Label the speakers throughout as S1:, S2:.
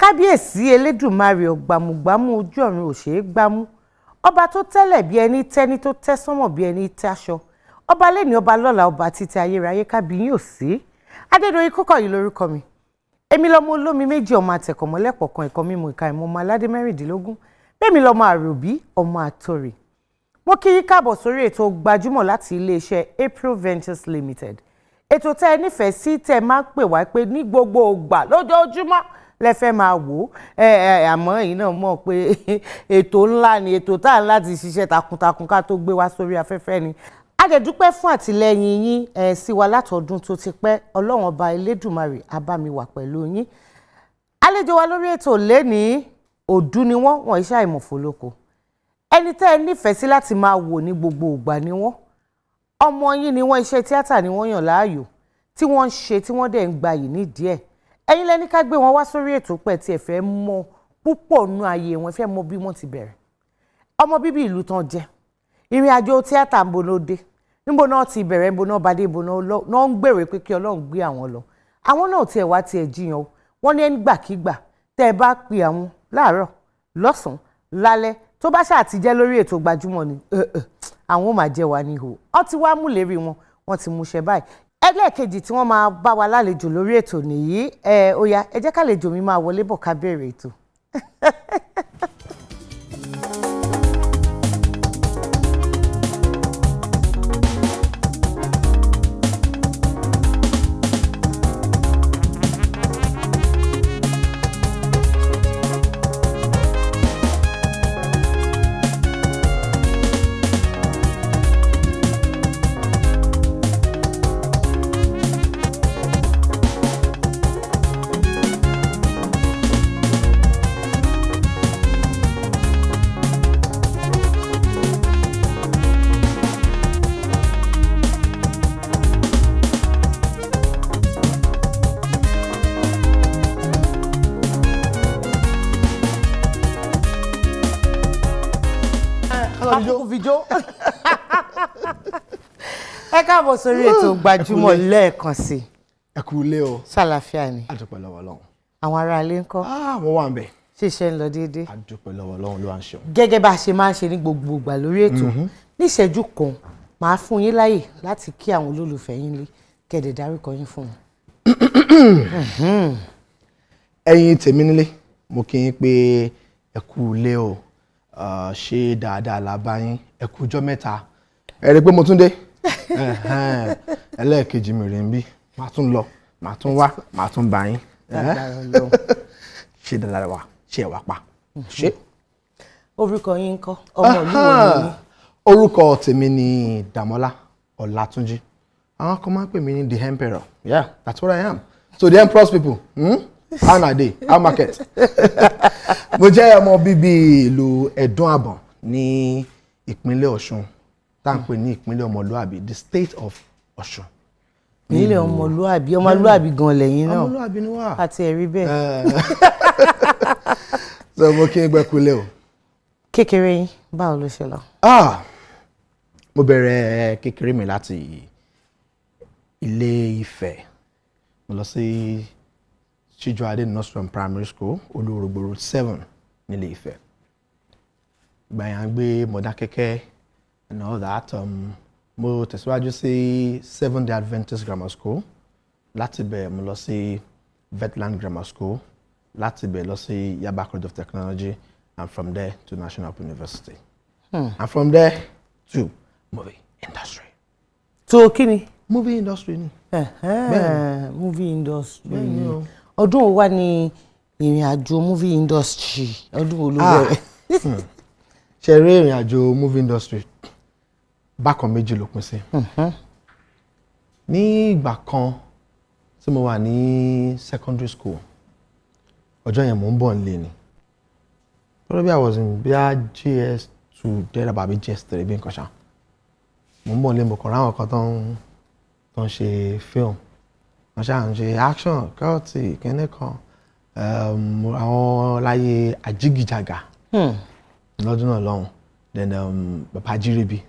S1: Kábíyèsí Elédùmarè ọ̀gbàmùgbàmù ojú ọ̀run ò ṣeé gbámú ọba tó tẹ́lẹ̀ bí ẹni tẹ́ni tó tẹ́ sánmọ̀ bí ẹni tẹ́ṣọ ọba lẹ́ni ọba lọ́la ọba títí ayérayé kábíyìn ò sí Adédoyin Kúkọ̀yí lórúkọ mi èmi lọmọ olómi méjì ọmọ àtẹ̀kọ̀mọ́lẹ́pọ̀ kan ẹ̀kọ́ mímu ìka ìmọ̀ ọmọ aládé mẹ́rìndínlógún bẹ́ẹ̀ mi lọmọ àròbí ọmọ àtòrè mo kí yín káàbọ̀ sórí ètò Gbajúmọ̀ láti iléeṣẹ́ April Ventures Limited ètò tẹ́ ẹ nífẹ̀ẹ́ sí tẹ́ ẹ máa ń pè wá pé ní gbogbo ògbà lójoojúmọ́ lẹ́fẹ́ máa wò àmọ́ èyí náà mọ̀ pé ètò ńlá ni ètò tá à ń láti ṣiṣẹ́ takuntakun ká tó gbé wá sórí afẹ́fẹ́ ni a dẹ̀ dúpẹ́ fún àtìlẹ́yìn yín sí wa látọdún tó ti pẹ́ Ọlọ́run ọba Elédùmarè á bá mi wà pẹ̀lú yín àlejò wa lórí ètò lẹ́ni òdú ni wọ́n iṣẹ́ àìmọ̀fólókò ẹni tẹ́ ẹ nífẹ̀ẹ́ sí láti máa wò ní gbogbo ìgbà ni wọ́n ọmọ yín ni wọ́n iṣẹ́ tíátà ni wọ́n yàn láàyò tí wọ́n ń ṣe tí wọ́n dẹ̀ ń gbayì nídìí ẹ̀ ẹ̀yin lẹ́ni ká gbé wọn wá sórí ètò pẹ̀ tí ẹ fẹ́ mọ̀ púpọ̀ nú ayé wọn fẹ́ mọ̀ bí wọ́n ti bẹ̀rẹ̀ ọmọ bíbí ìlú tán jẹ́ ìrìn àjò tíátà ń boná dé níbo náà ti bẹ̀rẹ̀ ń boná badé boná náà ń gbèrè pé kí Ọlọ́run gbé àwọn lọ àwọn náà tiẹ̀ wá tiẹ̀ jiyàn o wọ́n ní ẹni gbàkígbà tẹ́ ẹ bá pe àwọn láàárọ̀ lọ́sàn-án lálẹ́ tó bá ṣáà ti jẹ́ lórí ètò Gbajúmọ̀ ni àwọn ò máa jẹ́ wa ní ihò wọ́n ti wá múlérí wọ́n ti múṣẹ báyìí ẹlẹ́ẹ̀kejì tí wọ́n máa bá wa lálejò lórí ètò nìyí ó yá ẹ jẹ́ kálejò mi máa wọlé bọ̀ ká bẹ̀rẹ̀ ètò. Ẹ káàbọ̀ sórí ètò Gbajúmọ̀ lẹ́ẹ̀kan sí.
S2: Ẹ kú ilé o.
S1: Ṣàlàáfíà ni.
S2: A dúpẹ́ lọ́wọ́ Ọlọ́run.
S1: Àwọn ará ilé ńkọ́?
S2: Wọ́n wà ńbẹ̀.
S1: Ṣiṣẹ́ ń lọ déédéé.
S2: A dúpẹ́ lọ́wọ́ Ọlọ́run ló wà ń ṣe.
S1: Gẹ́gẹ́ bá a ṣe máa ń ṣe ní gbogbo ìgbà lórí ètò ní ìṣẹ́jú kan màá fún yín láyè láti kí àwọn olólùfẹ́ yín lé kẹ́dẹ̀ dárúkọ yín fún wọn.
S2: Ẹ̀yin tèmi nílé mo kí yín pé ẹ kú ilé o. Ṣé dáadáa la bá yín ẹ kú ọjọ́ mẹ́ta ẹ rí pé mo tún dé ẹlẹ́ẹ̀kejì mi rè ń bí màá tún lọ màá tún wá màá tún bá yín ṣé dáadáa wà ṣé ẹ wá pa ṣé.
S1: Orúkọ yín ńkọ́ ọmọ ìlú wo ni?
S2: Orúkọ tèmi ni Damola Olatunji àwọn kan máa ń pè mí ní the emperor yeah that's what I am so the emperor's people how na dey how market. Mo jẹ́ ọmọ bíbí ìlú Ẹ̀dùn Àbọ̀n ní ìpínlẹ̀ Ọ̀ṣun tá à ń pè ní ìpínlẹ̀ ọmọlúàbí the state of Ọ̀ṣun.
S1: Nílẹ̀ ọmọlúàbí gan lẹ́yìn náà
S2: ọmọlúàbí ni wà
S1: àti ẹ̀rí bẹ́ẹ̀.
S2: So mo kí n gbẹ́ kulẹ̀ o.
S1: Kékeré yín báwo ló ṣe lọ?
S2: Mo bẹ̀rẹ̀ kékeré mi láti Ilé Ifẹ̀ mo lọ sí Chijuade Nursery Primary School, Olórogbo Road 7, nílé Ifẹ̀. Ìgbà yẹn gbé Mọdákẹ́kẹ́ and all that. Mo tẹ̀síwájú sí Seventh-day Adventist Grammar School. Láti bẹ̀ mo lọ sí Vetland Grammar School. Láti bẹ̀ lọ sí Yaba College of Technology, and from there to National Open University. And from there to movie industry.
S1: So kini?
S2: Movie industry ni.
S1: Movie industry. Ọdún wo wà ní ìrìn àjò movie industry? Ọdún wo ló bẹ̀rẹ̀?
S2: Ṣé rí ìrìn àjò movie industry bákan méjì ló pín sí. Ní ìgbà kan tí mo wà ní secondary school, ọjọ́ yẹn mò ń bọ̀ nílé ni. Probably I was in bíi GS2 there about GS3 bí nǹkan ṣá. Mò ń bọ̀ nílé mo kàn ráwọn kan tó ń ṣe film. Wọ́n ṣáà ń ṣe action, kọ́ọ̀tì, kíní kan. Àwọn láyé àjígìjàgà lọ́dún náà lọ́hùn. Then Bàbá Jírébi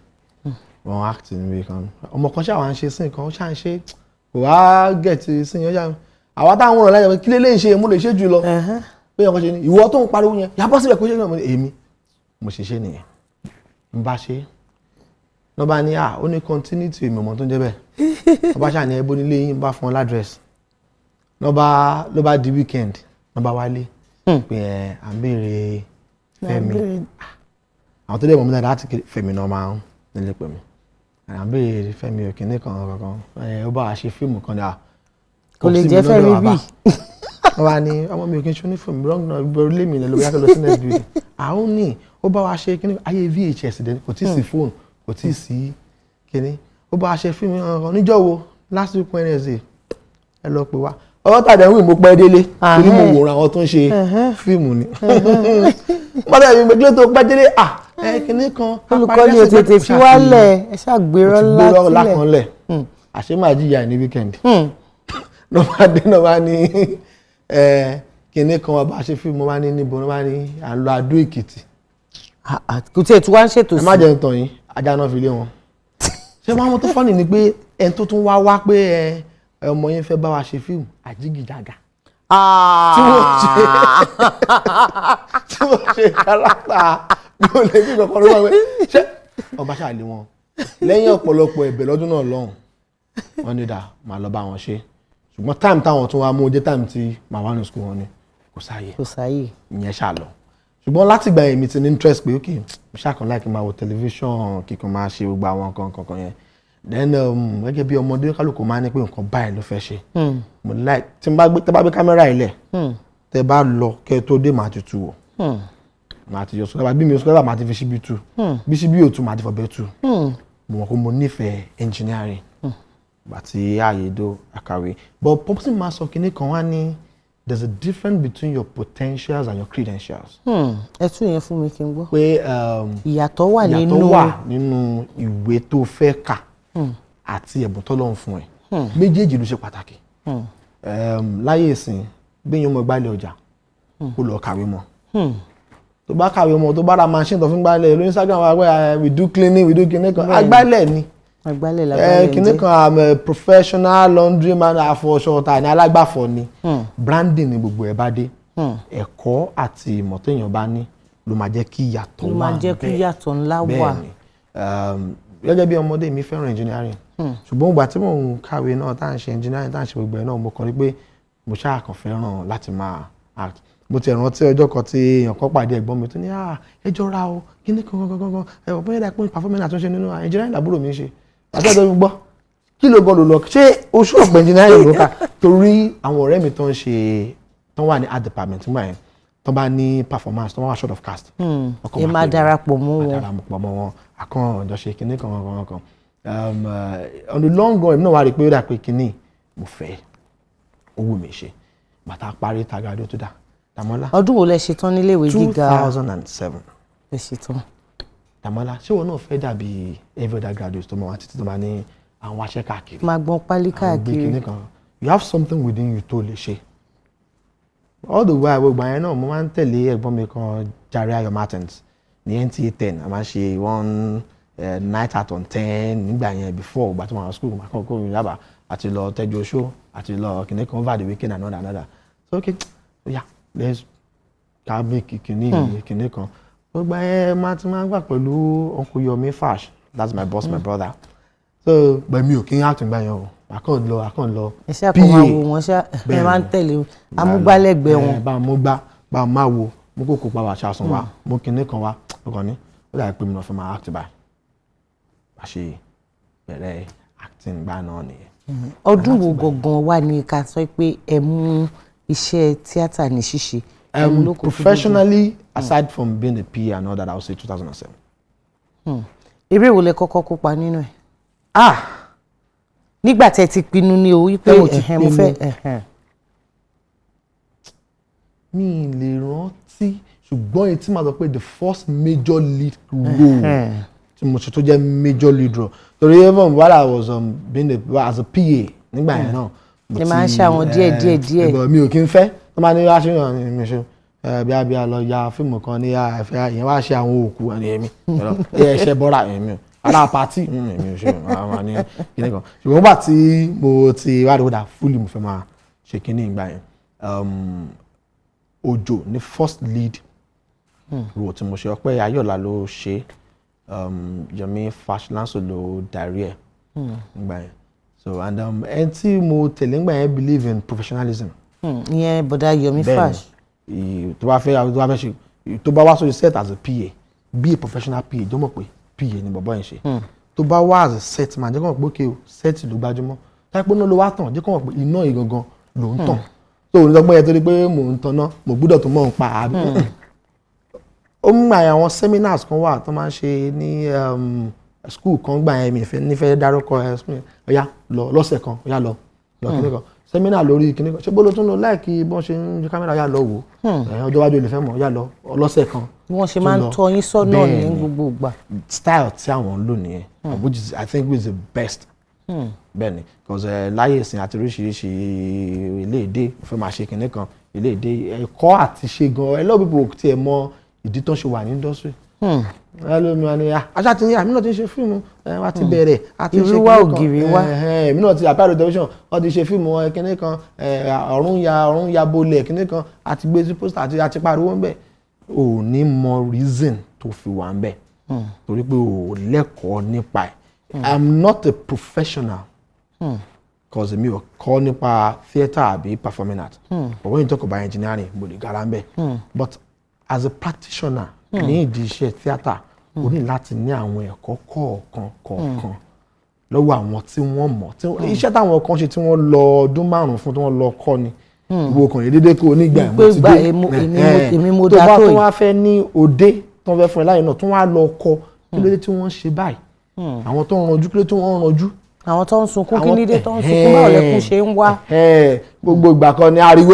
S2: wọ́n act níbi kan. Ọmọ kan ṣáà wá ń ṣe sí nǹkan, ó ṣáà ń ṣe kò wá gẹ̀ẹ́tì sí yẹn. Àwa táwọn ọ̀rọ̀ láyé kí lélẹ́yìn ṣe mo lè ṣe jù lọ. Pé ọkọ̀ ṣe ni ìwọ tó ń pariwo yẹn yàbọ̀ síbẹ̀ kó ṣe náà èmi mo ṣe ṣe nìyẹn n bá ṣe lọ́ bá ní ó ní continuity èmi ọmọ tó ń jẹ́ bẹ́ẹ̀ lọ́ bá ṣàní ẹbí onílé yín bá fún ọ ládírẹ́sì ló bá di weekend lọ́ bá wálé pé à ń béèrè Fẹ́mi àwọn tó dẹ̀ mọ̀ mí dáadáa láti Fẹ́mi náà máa ń nílé pè mí à ń béèrè Fẹ́mi òkìní kankan ó bá wa ṣe fíìmù kan dáa
S1: kò lè jẹ́ Fẹ́mi bí
S2: wọ́n wá ní ọmọ mi ò kí n ṣe onífilm wrong náà gbọ́dọ̀ lé mi lọ bí akẹ́lọ́ sí next building àwọn ní ó bá wa ṣe kíní ayé VHS dẹni kò tí ì sí fóònù kò tí ì sí kíní ó bá wa ṣe fíìmù níjọ́ wo last week Wednesday ẹ lọ pè wá ọwọ́ tàdé wí mo pẹ́ délé torí mo wòran àwọn tó ń ṣe fíìmù ni pátá ìwé gbẹgbẹ tó pẹ́ délé kíní kan
S1: olùkọ́ni ò tètè fi wálẹ̀ ẹ ṣàgbérọ́ ńlá
S2: sílẹ̀ àṣé máa jìyà ní weekend náà bá ní kíní kan wà bá ṣe fíìmù wá ní níbo wá ní à ń lọ Adó Èkìtì.
S1: Kò tí ì tí wá ń ṣètò sí.
S2: ẹ má jẹ́ ntàn yín ajá náà fi lé wọn. ṣé wọ́n mú tó fọ́nì ni pé ẹni tó tún wá pé ọmọ yẹn fẹ́ bá wa ṣe fíìmù àjígìjàgà. tí mo ṣe kárátà bí o lè fi kankan lọ́wọ́ ṣé ọba ṣáà lé wọn lẹ́yìn ọ̀pọ̀lọpọ̀ ẹ̀bẹ̀ lọ́dún náà lọ́hùn wọ́n ní dà máa lọ bá wọn ṣe ṣùgbọ́n táìmù táwọn tún wá mú jẹ́ táìmù tí màá wà ní school wọn ni kò sáyè ìyẹn ṣáà lọ ṣùgbọ́n láti gba èmi ti ní interest pé ok mo ṣàkàn láì kí n máa wo tẹlifíṣàn kíkan máa ṣe gbogbo àwọn kankan yẹn then gẹ́gẹ́ bí ọmọdé kálukú máa ní pé nǹkan báyìí ló fẹ́ ṣe mo like tí n bá gbé kámẹ́rà ilẹ̀ tẹ bá lọ kẹ́ tó dé màá ti tu wò màá ti yọ sọ́dọ̀ bí mi ò sọ́dọ̀ màá ti fi ṣíbí tu bí ṣíbí ò tu màá ti fọ̀bẹ tu mo mọ̀ pé mo nífẹ̀ẹ́ engineering bàtí ààyè dó àkàwé but popsi máa sọ kinní kan wá ní there's a difference between your potentials and your credentials.
S1: ẹ tún yẹn fún mi kí n gbọ́.
S2: pé
S1: ìyàtọ̀ wà
S2: nínú ìwé tó fẹ́ kà àti ẹ̀bùn tọ́lọ́run fún ẹ méjèèjì ló ṣe pàtàkì. láyé ìsìn gbẹ̀yìn ọmọ ìgbàlẹ̀ ọjà kó lọ kàwé mọ́ tó bá kàwé mọ́ tó bá ra machine tó fi ń gbálẹ̀ lórí Instagram wa pé we do cleaning we do kinní kan agbálẹ̀ ni kinní kan I'm a professional laundry man afọṣọ ta ni alágbàfọ̀ ni branding ni gbogbo ẹ̀ bá dé ẹ̀kọ́ àti ìmọ̀ téèyàn bá ní ló máa jẹ́ kí ìyàtọ̀ wà bẹ́ẹ̀
S1: ló máa jẹ́ kí ìyàtọ̀ ńlá wà.
S2: gẹ́gẹ́ bí ọmọdé mi fẹ́ràn engineering ṣùgbọ́n ìgbà tí mò ń kàwé náà tá à ń ṣe engineering tá à ń ṣe gbogbo ẹ̀ náà mo kàn rí pé mo ṣáà kàn fẹ́ràn láti máa act mo ti rántí ọjọ́ kan tí èèyàn kan pàdé ẹ̀gbọ́n mi tó ní ẹ jọra o kíní kankan ẹ̀wọ̀n bóyá dà pé performance àtúnṣe nínú engineering làbúrò mi ń ṣe àti ẹ̀dọ́ mi gbọ́ kí ló gan ló lọ ṣé oṣù ọ̀pọ̀ engineering ló kà torí àwọn ọ̀rẹ́ mi tó ń ṣe tó wà ní art department nígbà yẹn tó bá ní performance tó wà short of cast.
S1: ẹ máa darapọ̀ mọ́
S2: wọn àkàn ọ̀dọ́ ṣe kíní kan on the long run náà wà rí pé ó dà pé kíní mo fẹ́ owó mi ṣe bàtà parí tagado tó dà Damola.
S1: ọdún wo lẹ ṣetán níléèwé gíga?
S2: 2007.
S1: ẹ ṣetán.
S2: Damola ṣé wọn náà fẹ́ dàbí every other graduate tó mọ̀ wá títí tó máa ní àwọn aṣẹ́ káàkiri.
S1: máa gbọ́n pálí káàkiri.
S2: You have something within you tó lè ṣe. all the while gbogbo àyẹn náà mo máa ń tẹ̀lé ẹ̀gbọ́n mi kan Jare Ayo Martins ní NTA 10 a máa ń ṣe one night out on 10 nígbà yẹn before ìgbà tó máa school máa kọ́ mi lábàá àti lọ tẹ́jú oṣó àti lọ kìnìún kan over the weekend and another. So so okay yeah let's kábí kìíní kan gbogbo ẹ máa ti máa gbà pẹ̀lú Uncle Yomi Fash, that's my boss, my brother. So but mi ò kí n act nígbà yẹn o, I can't lọ
S1: iṣẹ́ kan máa wo wọn ṣá ẹ máa ń tẹ̀lé amúgbálẹ́gbẹ̀ẹ́ wọn.
S2: bá a mú gbá bá a máa wo mo kókó pa wà ṣàṣùn wa mo kìíní kan wá ọkàn ní ó dàbí pé mi náà fẹ́ máa act báyìí bá ṣe bẹ̀rẹ̀ acting gbá náà nìyẹn.
S1: Ọdún wo gangan wà ní ká sọ pé ẹ mú iṣẹ́ tíátà ní ṣíṣe?
S2: Professionally, aside from being a PA and all that, I would say 2007.
S1: Eré wo lẹ kọ́kọ́ kópa nínú ẹ̀? Nígbà tẹ́ ti pinnu ní o wípé mo fẹ́.
S2: Mi lè rántí ṣùgbọ́n èyí tí màá sọ pé the first major lead role tí mo ṣe tó jẹ́ major lead role torí even while I was as a PA nígbà yẹn náà.
S1: Ẹ máa ń ṣe àwọn díẹ̀.
S2: Mi ò kí n fẹ́ tó máa ní wá ṣe ìrìn mi ṣe bí a lọ ya fíìmù kan ní ẹ̀fẹ́ ìyẹn wá ṣe àwọn òkú ẹni èmi ẹ̀ṣẹ̀ bọ́ra èmi o ara pàtí èmi ò ṣe àwọn ní kíní kan ṣùgbọ́n nígbà tí mo ti wá dòdà fúlì mo fẹ́ máa ṣe kíní ìgbà yẹn Òjò ní first lead role tí mo ṣe Ọpẹ́ Ayọ̀lá ló ṣe Yomi Fash Lanso ló darí ẹ̀ nígbà yẹn so and ẹni tí mo tẹ̀lé nígbà yẹn believe in professionalism.
S1: Ìyẹn bọ̀dá Yomi Fash.
S2: Tó bá fẹ́ ṣe tó bá wá sórí set as a PA be a professional PA jọ́ mọ̀ pé PA ni bọ̀bọ̀ yẹn ṣe tó bá wá as a set man jẹ́ kó mọ̀ pé okay o set ló Gbajúmọ̀ táyé pé náà ló wá tàn jẹ́ kó mọ̀ pé iná yìí gangan ló ń tàn tó o ní sọ pé yẹn tó di pé mò ń tanná mo gbúdọ̀ tó mọ̀ ń pa àbí. Ó ń gbà àwọn seminars kan wà tó máa ń ṣe ní school kan gbà yẹn mi nífẹ̀ẹ́ dárúkọ ọ̀yá lọ lọ́sẹ̀ kan ọ̀yá lọ kíní kan seminar lórí kíní kan ṣé bó ló tún lọ láìkí bọ́n ṣe ń ṣe kámẹ́rà yà lọ wò ọjọ́ iwájú olè fẹ́ mọ̀ yà lọ ọlọ́sẹ̀ kan.
S1: Bí wọ́n ṣe máa ń tọ́ yín sọ́nà ní gbogbo ìgbà.
S2: Style tí àwọn ń lò nìyẹn which is I think is the best. Bẹ́ẹ̀ni because láyé ìsìn àti oríṣiríṣi ilé èdè fẹ́ máa ṣe kíní kan ilé èdè ẹ̀kọ́ àti ṣe gan a lot of people tiẹ̀ mọ ìdí tó ń ṣe wà ní industry. Aṣá ti ní àmì náà ti ń ṣe fíìmù wá ti bẹ̀rẹ̀ àti ṣe
S1: kíní kan ògiri wá
S2: èmi náà ti àpárò television wọ́n ti ṣe fíìmù kíní kan ọ̀run ya bolẹ̀ kíní kan àti gbé sí pósítà àti pariwo ń bẹ̀ ò ní mọ reason tó fi wà ń bẹ̀ torí pé ò lẹ́kọ̀ọ́ nípa ẹ̀ I'm not a professional because èmi ò kọ́ nípa theatre àbí performing art but when you talk about engineering mo lè gara ń bẹ̀ but as a practitioner ní ìdí iṣẹ́ tíátà o ní láti ní àwọn ẹ̀kọ́ kọ̀ọ̀kan lọ́wọ́ àwọn tí wọ́n mọ̀ iṣẹ́ táwọn kan ṣe tí wọ́n lọ ọdún 5 fún tí wọ́n lọ kọ́ ni ìwọ kan dédé kó onígbà mo ti dé
S1: èmi mo dá tó
S2: yìí tó bá wá fẹ́ ní òde tó fẹ́ fún ẹ láyé náà tó wá lọ kọ́ kí ló dé tí wọ́n ṣe báyìí àwọn tó ń ranjú kí ló tí wọ́n ń ranjú.
S1: Àwọn tó ń sunkún kí nídé tó ń sunkún báwo lẹkún ṣe ń wá.
S2: Gbogbo ìgbà kan ni ariwo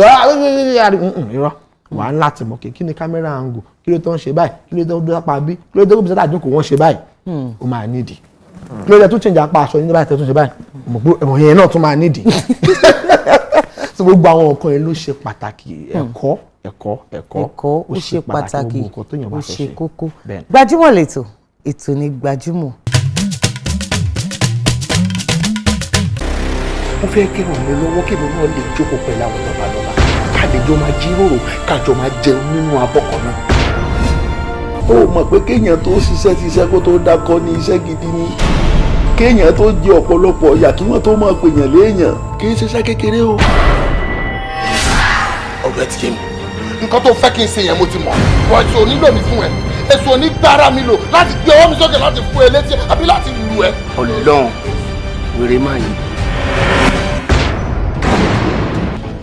S2: irọ́ wà á láti mọ̀ kí ni kámẹ́rà angle kí ló tó ń ṣe báyìí kí ló tó ń dápá bí kí ló tó ń bí sátà jókòó wọ́n ṣe báyìí ó máa nídìí kí ló tó change apá aṣọ ní báyìí tó ń ṣe báyìí ẹ̀mọ̀ yẹn náà tún máa nídìí. So gbogbo àwọn nǹkan yẹn ló ṣe pàtàkì ẹ̀kọ́
S1: ó ṣe pàtàkì ó ṣe kókó. Gbajúmọ̀ lẹ́tọ̀ ètò ní Gbajúmọ̀.
S3: Mo fẹ́ kí ràn mí lọ́wọ́ kí mi náà lè jókòó pẹ̀lú àwọn lọ́balọ́ba káàdéjọ́ máa jíròrò kájọ máa jẹun nínú abọ́ kan náà. Ó mọ̀ pé kéèyàn tó ṣiṣẹ́ kó tó dákọ́ ní iṣẹ́ gidi ni kéèyàn tó jẹ ọ̀pọ̀lọpọ̀ ọ̀yà kí wọ́n tó máa pèèyàn léèyàn kì í ṣiṣẹ́ kékeré o. Ọ̀rẹ́ ti yé mi nǹkan tó fẹ́ kí n ṣe yẹn mo ti mọ̀ wọ́n ti onílò mi fún ẹ èso onígbára mi lò láti gbé ọwọ́ mi sókè láti fún ẹ létí àbí láti lù ẹ. Ọlọ́run wèrè máa yí.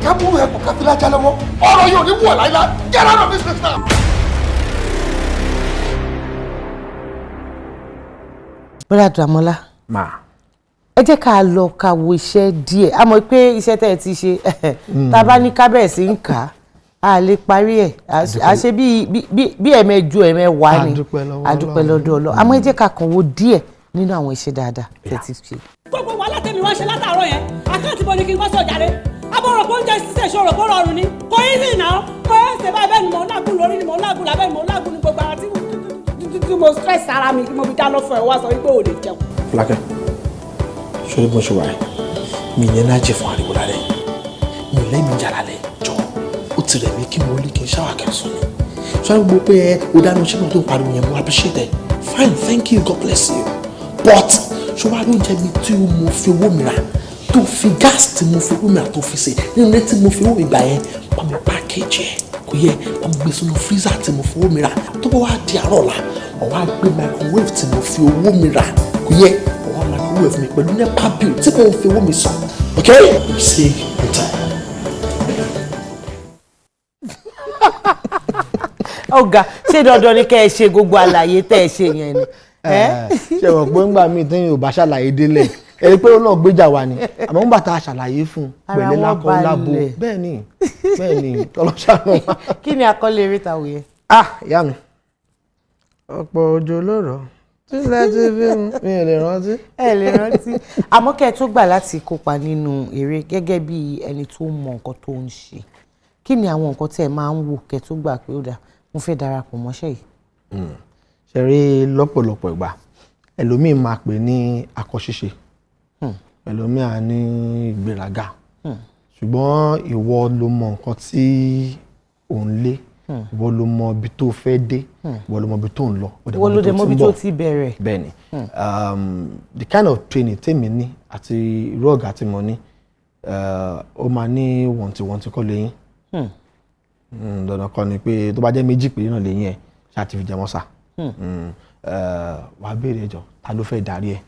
S3: Kábúrú ẹ kò káfí lájà lọ́wọ́ ọ̀rọ̀ yóò ní wọ̀ láíláí get out of this place now.
S1: Bọ́lá Damola ẹ jẹ́ ká lọ ká wo iṣẹ́ díẹ̀ a mọ̀ pé iṣẹ́ tẹ́ ẹ ti ṣe tá a bá ní kábẹ̀sì ń kà á lè parí ẹ̀ a ṣe bí ẹ̀mẹ́jọ ẹ̀mẹ́wàá ni àdúpẹ́ lọ́dọ̀ ọlọ́ àmọ́ ẹ jẹ́ ká kàn wo díẹ̀ nínú àwọn iṣẹ́ dáadáa tẹ́ ti ṣe.
S4: Gbogbo wàhálà tèmi wá ṣe látàárọ̀ yẹn àkáǹtì bọ́ ni kí n wá sọ̀jà rẹ̀ abọ́rọ̀ kó ń jẹ́ ṣiṣẹ́ ìṣòro kó rọrùn ni kò í sì náà kò ẹ́ ṣe báyìí bẹ́ẹ̀ ni mò ń lágùn lórí ni mò ń lágùn lábẹ́ ni mò ń lágùn ní gbogbo ara tí mo stress ara mi kí mo fi dáná fún ẹ wá sọ wípé ò lè jẹun.
S3: Fúlákẹ́ ṣé bó ṣe wà ẹ́ mi ní ẹnájì fún ariwo lálẹ́ mi lẹ́mìí jà lálẹ́ jọ ti rẹ̀ mí kí n wọlé kí n ṣáwà kẹsàn-án ni ṣáà gbọ́ pé ó dáná ṣé mo tó pariwo yẹn mo appreciate it fine thank you God bless you but ṣọwọ́ oúnjẹ mi tí mo fi owó mi rà tó fi gas tí mo fi owó mi rà tó fi ṣe nínú ilé tí mo fi owó mi gbà yẹn bá mi package ẹ̀ kò yẹ bá mi gbé sínú freezer tí mo fi owó mi rà tó bá wá di àárọ̀ la ọ̀wá gbé microwave tí mo fi owó mi rà kò yẹ ọ̀wá microwave mi pẹ̀lú nepa bill tí mo fi owó mi san okay see you time.
S1: ọ̀gá ṣé dandan ni kẹ́ ẹ ṣe gbogbo àlàyé tẹ́ ẹ ṣe yẹn ni.
S2: ṣe wọ́n pé ńgbà míì tí yóò bá ṣàlàyé délẹ̀ ẹni pé ó náà gbéjà wa ni àmọ́ ńgbà tá a ṣàlàyé fún pẹ̀lẹ́ lákọ́ lábo bẹ́ẹ̀ ni ọlọ́ṣàánú wa.
S1: kí ni àkọlé eré ta òye.
S2: ìyá mi ọ̀pọ̀ òjò lórọ̀ tílẹ̀ ti fi mi ò lè rántí.
S1: ẹ lè rántí àmọ́ kẹ́ ẹ tó gbà láti kópa nínú eré gẹ́gẹ́ bí ẹni tó mọ nǹkan tó ń ṣe kí ni àwọn nǹkan tí ẹ máa ń wò kẹ́ ẹ tó gbà pé ó dáa mo fẹ́ darapọ̀ mọ́ṣẹ́ yìí.
S2: ṣe rí lọ́pọ̀lọpọ̀ ìgbà ẹlòmíì máa pè ní akọ́ṣíṣe ẹlòmíì á ní ìgbéraga ṣùgbọ́n ìwọ ló mọ nǹkan tí ò ń lé ìwọ ló mọ ibi tó fẹ́ dé ìwọ ló mọ ibi tó ń lọ
S1: ìwọ ló dé mọ ibi tó ti bẹ̀rẹ̀.
S2: bẹ́ẹ̀ni the kind of training tèmi ní àti irú ọ̀gá tí mo ní ó máa ní wọ̀ntìwọ̀ntì kọ́ lẹ́yìn dandan kọ́ ni pé tó bá jẹ́ méjì péré náà lẹ́yìn ẹ̀ ṣáà ti fi jẹ mọ́ sá wàá béèrè ẹjọ́ ta ló fẹ́ darí ẹ̀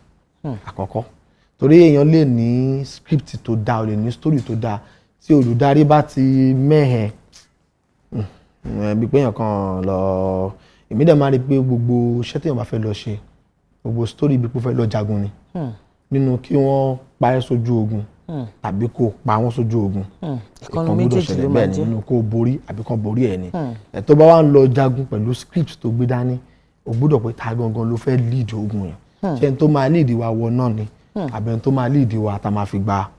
S2: àkọ́kọ́ torí èèyàn lè ní script tó dáa o lè ní story tó dáa tí olùdarí bá ti mẹ́hẹ̀ bí pé èèyàn kan lọ èmi dẹ̀ máa rí pé gbogbo iṣẹ́ téèyàn bá fẹ́ lọ ṣe gbogbo story bí pé ó fẹ́ lọ jagun ni nínú kí wọ́n pa ẹ́ sójú ogun tàbí kó pa wọ́n sójú ogun
S1: ìkànnì méjèèjì ló máa jẹ́
S2: nínú kó borí àbí kan borí ẹ̀ ni tó bá wà ń lọ jagun pẹ̀lú script tó gbé dání o gbọ́dọ̀ pé ta gangan ló fẹ́ lead ogun yẹn ṣé n tó máa lead wa wọ náà ni àbẹ̀ n tó máa lead wa tá máa fi gba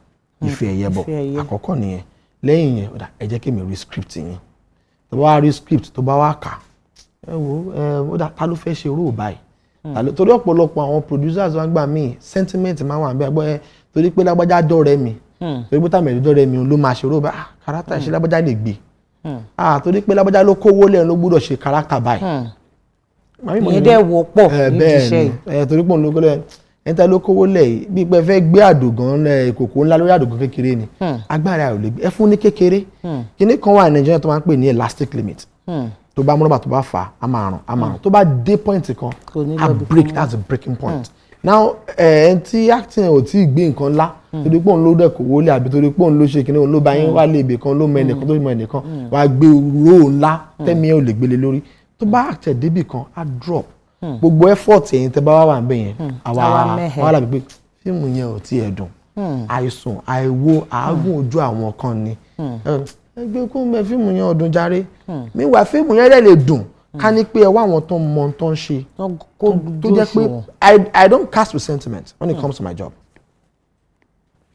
S2: ife ẹ̀yẹ bọ̀ àkọ́kọ́ nìyẹn lẹ́yìn yẹn ẹ jẹ́ kí mi rí script yẹn tó bá wá rí script tó bá wá kà ẹ wo ta ló fẹ́ ṣe role báyìí torí ọ̀pọ̀lọpọ̀ àwọn producers wọn gbà míì sentiment máa wà bẹ́ẹ̀ gbọ́ torí pé lágbájá dọ́rẹ́ mi torí pé tàmẹ̀lì dọ́rẹ́ mi ló máa ṣe role báyìí kárátà ìṣe lágbájá lè gbé torí pé lágbájá ló kówó lẹ́yìn ló gbọ́dọ̀ ṣe kárátà báyìí.
S1: ìyẹn dẹ̀ wọ́pọ̀ ní iṣẹ́
S2: yìí. torí pé òun ló kọ́lẹ̀ ẹni tá ló kówó lẹ̀ yìí bí pé fẹ́ gbé àdògán ìkòkò ńlá lórí àdògán kékeré ni agbára ò lè gbé ẹ fún ní kékeré kíní kan wà ní Nàìjíríà tó máa ń pè ní elastic limit tó bá múlọ́bà tó bá fà á máa ràn tó bá dé point kan á break that's a breaking point. now ẹni tí acting ò tí ì gbé nǹkan ńlá torí pé òun ló dẹ̀kọ̀ wọlé àbí torí pé òun ló ṣe kíní òun ló bá yín wá lé ibì kan ló mọ ẹnìkan tó mọ ẹnìkan wàá gbé róò ńlá tẹ́mi ẹ̀ ò lè gbélé lórí tó bá àtẹ̀ débì kan á drop gbogbo effort ẹ̀yin tẹ́ bá wà ń bẹ̀ yẹn àwa làbí pé fíìmù yẹn ò tí ẹ̀ dùn àìsùn àìwo àágùn ojú àwọn kan ni ẹgbẹ́ kó mẹ fíìmù yẹn ọdún járe meanwhile fíìmù yẹn dẹ̀ lè dùn ká ní pé ẹ wá àwọn tó ń mọ tó ń ṣe tó jẹ́ pé I don't cast with sentiment when it comes to my job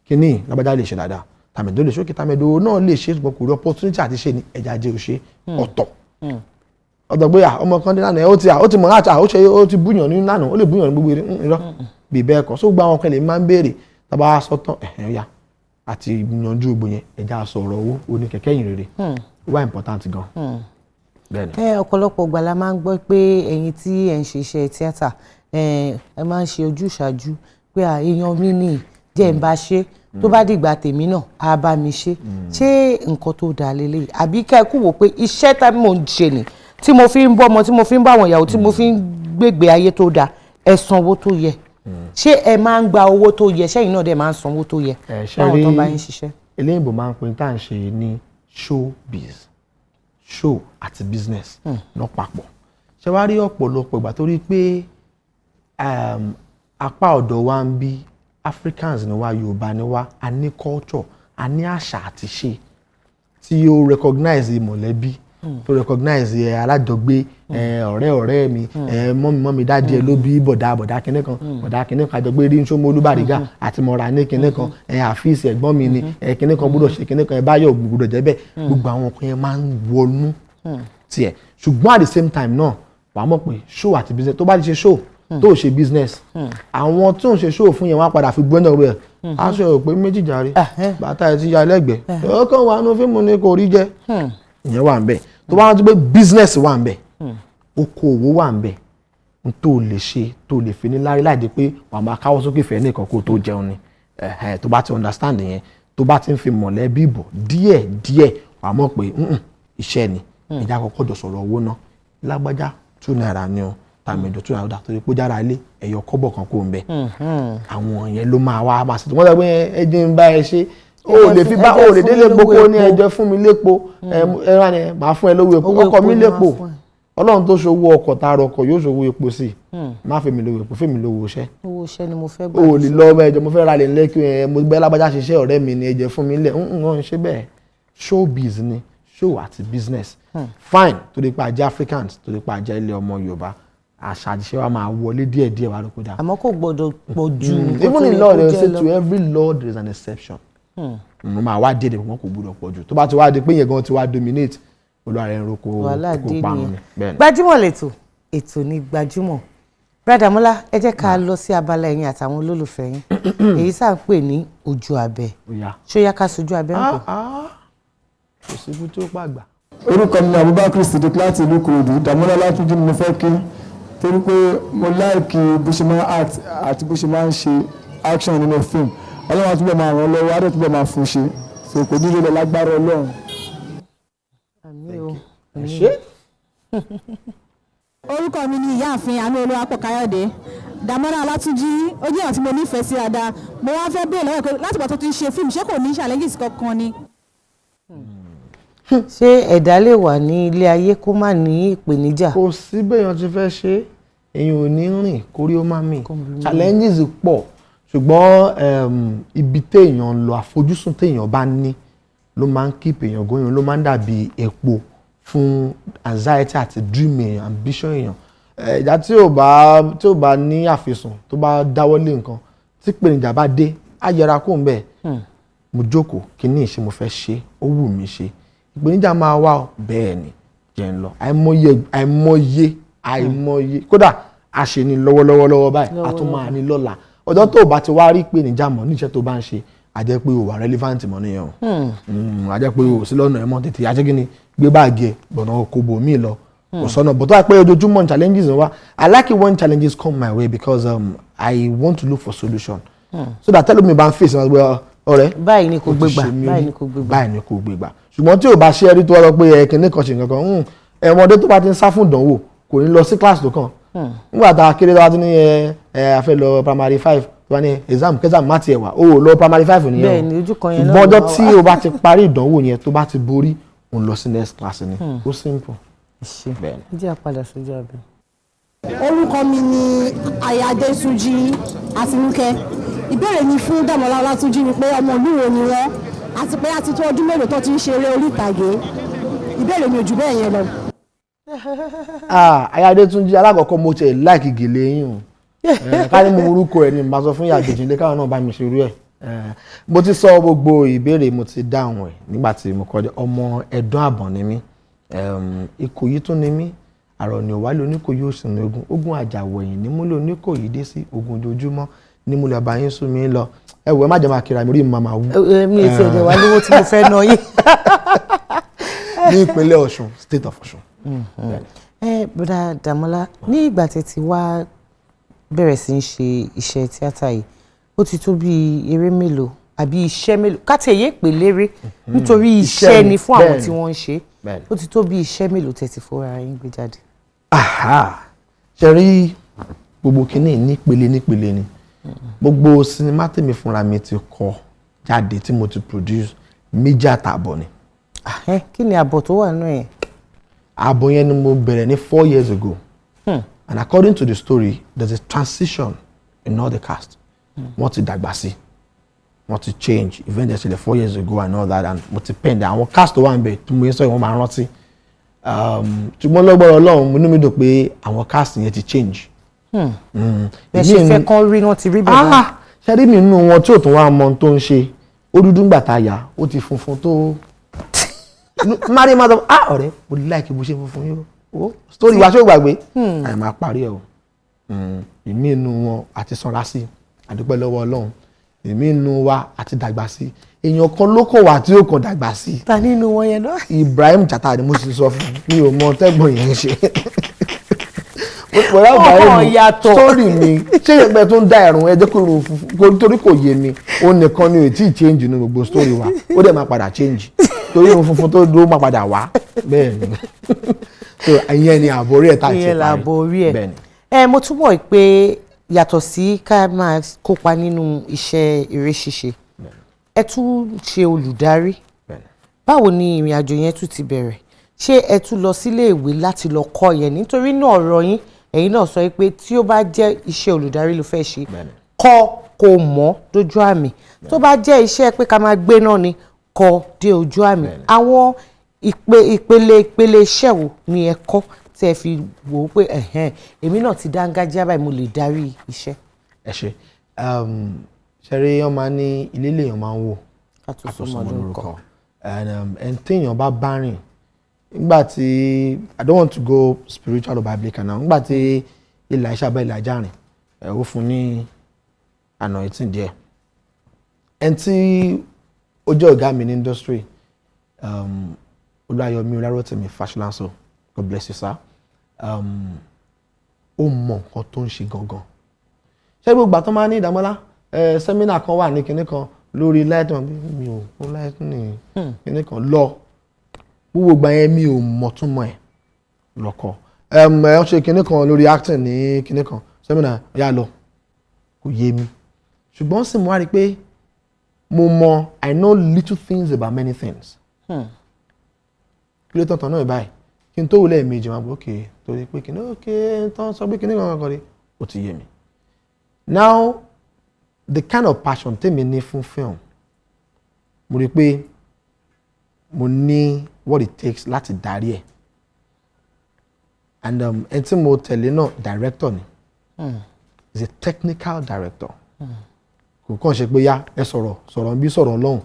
S2: kìíní lábàjá lè ṣe dáadáa tàmẹ̀dó lè ṣe òkè tàmẹ̀dó náà lè ṣe ṣùgbọ́n kò rí opportunity àti ṣe ni ẹ̀já jẹ́ òṣè ọ̀tọ̀ ọ̀dọ̀ gbé ọmọ kan dé lánàá ó ti mọ̀ láti ó ti búyàn ní lánàá ó lè búyàn ní gbogbo irọ́ bí bẹ́ẹ̀ kọ́ só gba àwọn kan lè máa ń béèrè tábà sọ tán ẹ̀hẹ́n ya àti ìyanjú gbogbo yẹn ẹja sọ̀rọ̀ owó oníkẹ̀kẹ́ yìí rere wá important gan.
S1: bẹ́ẹ̀ni. ọ̀pọ̀lọpọ̀ ìgbà la máa ń gbọ́ pé ẹ̀yin tí ẹ̀ ń ṣe iṣẹ́ tíátà ẹ máa ń ṣe ojúṣàájú pé èèyàn mi ní jẹ́ ń bá ṣe tó bá dìgbà tèmi náà á bá mi ṣe ṣé nǹkan tó dáa lélẹ́yìí àbí ká ẹ kú wò pé iṣẹ́ tá mò ń ṣe ni tí mo fi ń bọ́ ọmọ tí mo fi ń bá àwọn ìyàwó tí mo fi ń gbègbè ayé tó dáa ẹ san owó tó yẹ ṣé ẹ máa ń gba owó tó yẹ ṣẹ́yìn náà dẹ̀ máa ń san owó tó yẹ báwọn tó bá ń ṣiṣẹ́.
S2: eléyìnbó máa ń pè tá à ń ṣe ní showbiz show àti business náà papọ̀ ṣé wàá rí ọ̀pọ̀lọpọ̀ ìgbà tó rí pé apá ọ̀dọ̀ wa ń bí Africans ni wá Yorùbá ni wá a ní culture a ní àṣà àti ṣe tí ó recognize mọ̀lẹ́bí tó recognize alájọgbé ọ̀rẹ́ mi mọ́mi dáàdi ẹ̀ ló bí bọ̀dá kìnní kan àjọgbé rí nsọ́mọ́ Olúbàrígà àti mọ̀ra ní kìnní kan àfíìsì ẹ̀gbọ́n mi ni kìnní kan gbọ́dọ̀ ṣe kìnní kan báyọ̀ gbọ́dọ̀ jẹ́ bẹ́ẹ̀ gbogbo àwọn kan yẹn máa ń wọnú tiẹ̀ ṣùgbọ́n at the same time náà wàá mọ̀ pé show àti business tó bá ti ṣe show tó ṣe business àwọn tó ń ṣe show fún yẹn wọ́n á padà fi gbọ́ndọ̀ rẹ̀ aṣọ ò pé méjì jàre bàtà ẹ̀ ti ya lẹ́gbẹ̀ẹ́ ọkàn wà nù fíìmù ni kò rí jẹ́ ìyẹn wà ńbẹ̀ tó bá rántí pé business wà ńbẹ̀ okòwò wà ńbẹ̀ n tó lè ṣe tó lè fi ní lárí láìdí pé wàá máa káwọ́ sókè fẹ́ nìkan kó tó jẹun ni tó bá ti understand yẹn tó bá ti ń fi mọ̀lẹ́bí bọ̀ díẹ̀ wàá mọ̀ pé iṣẹ́ ni ìjà àkọ́kọ́ jọ sọ̀rọ̀ owó náà lágbájá 2 naira ni o tàmẹ̀dọ̀ 2 naira torí pé jára ilé ẹ̀yọ kọ́bọ̀ kan kó ń bẹ àwọn yẹn ló máa ṣe tó wọ́n sọ pé ẹjẹ́ ń bá ẹ ṣe o lè fi bá o lè délé gbogbo ní ẹjọ́ fún mi lépo ẹran ni màá fún ẹ lówó epo ọkọ mi lépo Ọlọ́run tó ṣòwò ọkọ̀ tààrà ọkọ̀ yóò ṣòwò epo sí má fẹ́ mi lówó epo fẹ́ mi lówó iṣẹ́.
S1: owó iṣẹ́ ni mo fẹ́ gbà.
S2: o lè lọ ẹjọ́ mo fẹ́ ra lè lẹ́kí ẹ mo gbẹ́ lágbájá ṣiṣẹ́ ọ̀rẹ́ mi ni ẹjẹ́ fún mi lẹ̀ ń ṣe bẹ́ẹ̀ showbiz ni show àti business fine torí pé ajá Africans torí pé ajá ilé ọmọ Yorùbá àṣà àṣìṣe wa máa wọlé díẹ̀díẹ̀ wà lóko dá.
S1: àmọ́ kò gbọ́dọ̀ pọ̀ jù.
S2: Even in law they say to every law there is an exception. mo máa wá díẹ̀ wọn kò gbọ́dọ̀ pọ̀ jù tó bá ti wá di pé yẹn gan ti wá dominate olúwa rẹ̀ ń roko parun ni.
S1: Gbajúmọ̀ lẹ́tọ̀ ètò ní Gbajúmọ̀ Damola ẹ jẹ́ ká lọ sí abala ẹ̀yin àtàwọn olólùfẹ́ yín èyí sáà ń pè ní ojú abẹ ṣó yá ká sojú abẹ ń pè.
S2: kò síbi tó pàgbà.
S5: orúkọ mi ni Abubakar Sidik láti ìlú Ìkòròdú. Damola Olatunji ni mo fẹ́ kí torí pé mo láìkì bó ṣe máa act àti bó ṣe máa ń ṣe action nínú fíìmù Ọlọ́run àtúbọ̀ máa ràn lọ́wọ́ adé túbọ̀ máa fún ṣe so kò ní lè lágbára Ọlọ́run.
S1: àmín o.
S6: orúkọ mi ni ìyáàfin àánú olúwapọ̀ káyọ̀dé. Damola Olatunji ó jẹ́ ọ̀tí mo nífẹ̀ẹ́ sí dáadáa mo wá fẹ́ bèèrè lọ́wọ́ pé láti bọ̀ tó ti ń ṣe fíìmù ṣé kò ní challenges kankan ni.
S1: ṣé ẹ̀dá lè wà ní ilé ayé kó má ní ìpèníjà.
S2: kò sí béèyàn ti fẹ́ ṣe èèyàn ò ní rìn kórí ó má mì challenges pọ̀ ṣùgbọ́n ibi téèyàn ń lọ àfojúsùn téèyàn bá ní ló máa ń keep èèyàn going ló máa ń dàbí epo fún anxiety àti dream èèyàn ambition èèyàn ìjà tí ò bá ní àfisùn tó bá dáwọ́lé nǹkan tí ìpèníjà bá dé á yẹra kó ń bẹ̀ mo jókòó kí ní ìṣe mo fẹ́ ṣe ó wù mí ṣe ìpèníjà máa wà bẹ́ẹ̀ ni jẹ́ ń lọ àìmọye kódà a ṣe ní lọ́wọ́lọ́wọ́ báyìí a tún máa ní lọ́la ọjọ́ tó bá ti wá rí ìpèníjà mọ́ níṣẹ́ tó bá ń ṣe a jẹ́ pé o wà relevant mọ́ nìyẹn o a jẹ́ pé o sí lọ́nà ẹ̀mọ́ tètè àti kíni gbé báàgì ẹ̀ gbọ̀nà kò bò mí lọ kò sọ́nà but tó wà pé ojoojúmọ́ challenges wá I like it when challenges come my way because I want to look for solution so that tell me bá ń face wọn ọ̀rẹ́
S1: báyìí ni kò gbé gbà
S2: ṣùgbọ́n tí o bá ṣe ẹrí tó wá lọ pé ẹ̀kíní kan ṣe nǹkan kan ẹ̀mọdé tó bá ti ń sá fún ìdánwò kò ní lọ sí class tó kàn nígbà tá a kéré tó wá ti ní a fẹ́ lọ primary 5 tó wá ní exam má tiẹ̀ wà o lọ primary 5 nìyẹn o ṣùgbọ́n ọjọ́ tí o bá ti parí ìdánwò yẹn tó bá ti borí o lọ sí next class ni ó simple.
S1: ẹ jẹ́ àpadà sójú abẹ.
S6: orúkọ mi ni Ayadetunji Àtinúkẹ́. ìbéèrè mi fún Damola Olatunji ni pé ọmọ ìlú wo ni wọ́n àti pé àti tó ọdún mélòó tó ti ń ṣeré orí ìtàgé ìbéèrè mi ò jù bẹ́ẹ̀ yẹn lọ.
S2: Ayadetunji alákọ̀ọ́kọ́ mo tẹ̀ láìkì gèlè yín o ká ní mo orúkọ ẹ̀ ni mo bá sọ fún ìyàgbé ìjìnlẹ̀ káwọn náà bá mi ṣerú ẹ̀ mo ti sọ gbogbo ìbéèrè mo ti dáhùn ẹ̀ nígbà tí mo kọ́ ọmọ Ẹ̀dùn Àbọ̀n ni mí Ìkòyí tún ni mí àrọ̀ ni òwálé Oníkòyí òsì ní ogun àjàwẹ̀yìn ní múlẹ̀ Oníkòyí dé sí ogun ojoojúmọ́ ní múlẹ̀ àbáyín sún mi lọ ẹ wò ẹ má jẹ́ máa kíra mi rí mi máa wú.
S1: mi ò tiẹ̀ wá lówó tí mo fẹ́ ná yín.
S2: ní ìpínlẹ̀ Ọ̀ṣun state of Ọ̀ṣun.
S1: bọ́dà Damola ní ìgbà tẹ́ ti wá bẹ̀rẹ̀ sí í ṣe iṣẹ́ tíátà yìí ó ti tó bí eré mélòó àbí iṣẹ́ mélòó káti èyí pè léré nítorí iṣẹ́ ni fún àwọn tí wọ́n ń ṣe ó ti tó bí iṣẹ́ mélòó tẹ́ ti fọwọ́ra yín gbé jáde.
S2: ṣe rí gbogbo kínní nípele ni gbogbo sinimá tèmi fúnra mi ti kọ jáde tí mo ti produce 2 àtààbọ̀ ni.
S1: kí ni àbọ̀ tó wà náà yẹn.
S2: àbọ̀ yẹn ni mo bẹ̀rẹ̀ ní 4 years ago and according to the story there is a transition in all the cast wọ́n ti dàgbà sí wọ́n ti change event that ṣẹlẹ̀ 4 years ago and all that and mo ti pend àwọn cast tó wà ń bẹ̀ tí mo yẹ sọ yìí wọ́n máa rántí ṣùgbọ́n lọ́gbọ́rọ̀ Ọlọ́run mo ní mi dùn pé àwọn cast yẹn ti change.
S1: bẹ́ẹ̀ ṣe fẹ́ kán rí wọ́n ti rí bẹ́ẹ̀ náà.
S2: ṣe rí mi nínú wọn tí ò tún wá mọ tó ń ṣe ó dúdú ń gbà tá a yà ó ti funfun tó mari ma sọ ọ̀rẹ́ mo like bó ṣe funfun yìí o story wa ṣé o gbàgbé àyè máa parí ẹ o ìmí inú wọn àti sanra sí àdúpẹ́ lọ́wọ́ Ọlọ́run èmi nínú wa àti dàgbà sí èèyàn kan ló kọ̀ wá tí ó kàn dàgbà sí.
S1: ta nínú wọn yẹn náà.
S2: Ibrahim Chata ni mo sì sọ fún mi ò mọ tẹ́gbọ̀n yẹn ṣe. Ọ̀hún
S1: yàtọ̀.
S2: Sórí mi ṣé ẹgbẹ́ tó ń da ẹ̀rùn ẹ jẹ́ kó irun funfun torí kò yé mi ó nìkan ni ò tí ì change nínú gbogbo story wa ó dẹ̀ máa padà change torí irun funfun tó dúró máa padà wá bẹ́ẹ̀ ni so ìyẹn ni ààbò orí ẹ̀ tá a ti parí
S1: ìyẹn làbò orí ẹ̀
S2: bẹ́ẹ̀ ni.
S1: mo túbọ̀ pé yàtọ̀ sí ká máa kópa nínú iṣẹ́ eré ṣíṣe ẹ tún ṣe olùdarí báwo ni ìrìn àjò yẹn tún ti bẹ̀rẹ̀ ṣé ẹ tún lọ sílé ìwé láti lọ kọ́ yẹn nítorí náà ọ̀rọ̀ yín ẹ̀yin náà sọ pé tí ó bá jẹ́ iṣẹ́ olùdarí ló fẹ́ ṣe kọ́ kó mọ̀ dójú àmì tó bá jẹ́ iṣẹ́ pé ká máa gbé náà ni kọ́ dé ojú àmì àwọn ìpele iṣẹ́ wo ni ẹ kọ́ tí ẹ fi wò ó pé èmi náà ti dángájíá báyìí mo lè darí iṣẹ́.
S2: ẹ ṣe ṣeré yẹn máa ní ilé lèèyàn máa ń wò
S1: àtúnṣọmọ lórúkọ
S2: ẹni téèyàn bá bá rìn nígbà tí I don't want to go spiritual or biblical now nígbà tí ilà iṣẹ́ abẹ́ ilà ajá rìn ó fún ní àná ìtìn díẹ̀ ẹni tí ó jẹ́ ọ̀gá mi ní industry Olúwayọ̀mí Oláròtẹ̀mí Fáṣọláńsọ God bless you sir ó mọ nǹkan tó ń ṣe gangan ṣé gbogbo àtọ́ máa ní Dàmọ́lá sẹ́mínà kan wà ní kinní kan lórí lightning mi ò lightning kinní kan lọ gbogbo ìgbà yẹn mi ò mọ̀túnmọ̀ ẹ̀ lọ́kọ̀ ẹ̀ ṣe kinní kan lórí acting ní kinní kan sẹ́mínà yà lọ kò yé mi ṣùgbọ́n sì mo wá rí i pé mo mọ I know little things about many things kí ló tọ̀tọ̀ náà báyìí kí n tó wọlé ẹ̀mejì máa bọ̀ okay torí pé kinní okay tán sọ pé kinní kan rí ó ti yé mi now the kind of passion tèmi ní fún film mo rí i pé mo ní what it takes láti darí ẹ̀ and ẹni tí mo tẹ̀lé náà director ni is a technical director kò kàn ṣe pé yá ẹ sọ̀rọ̀ bí sọ̀rọ̀ ọlọ́run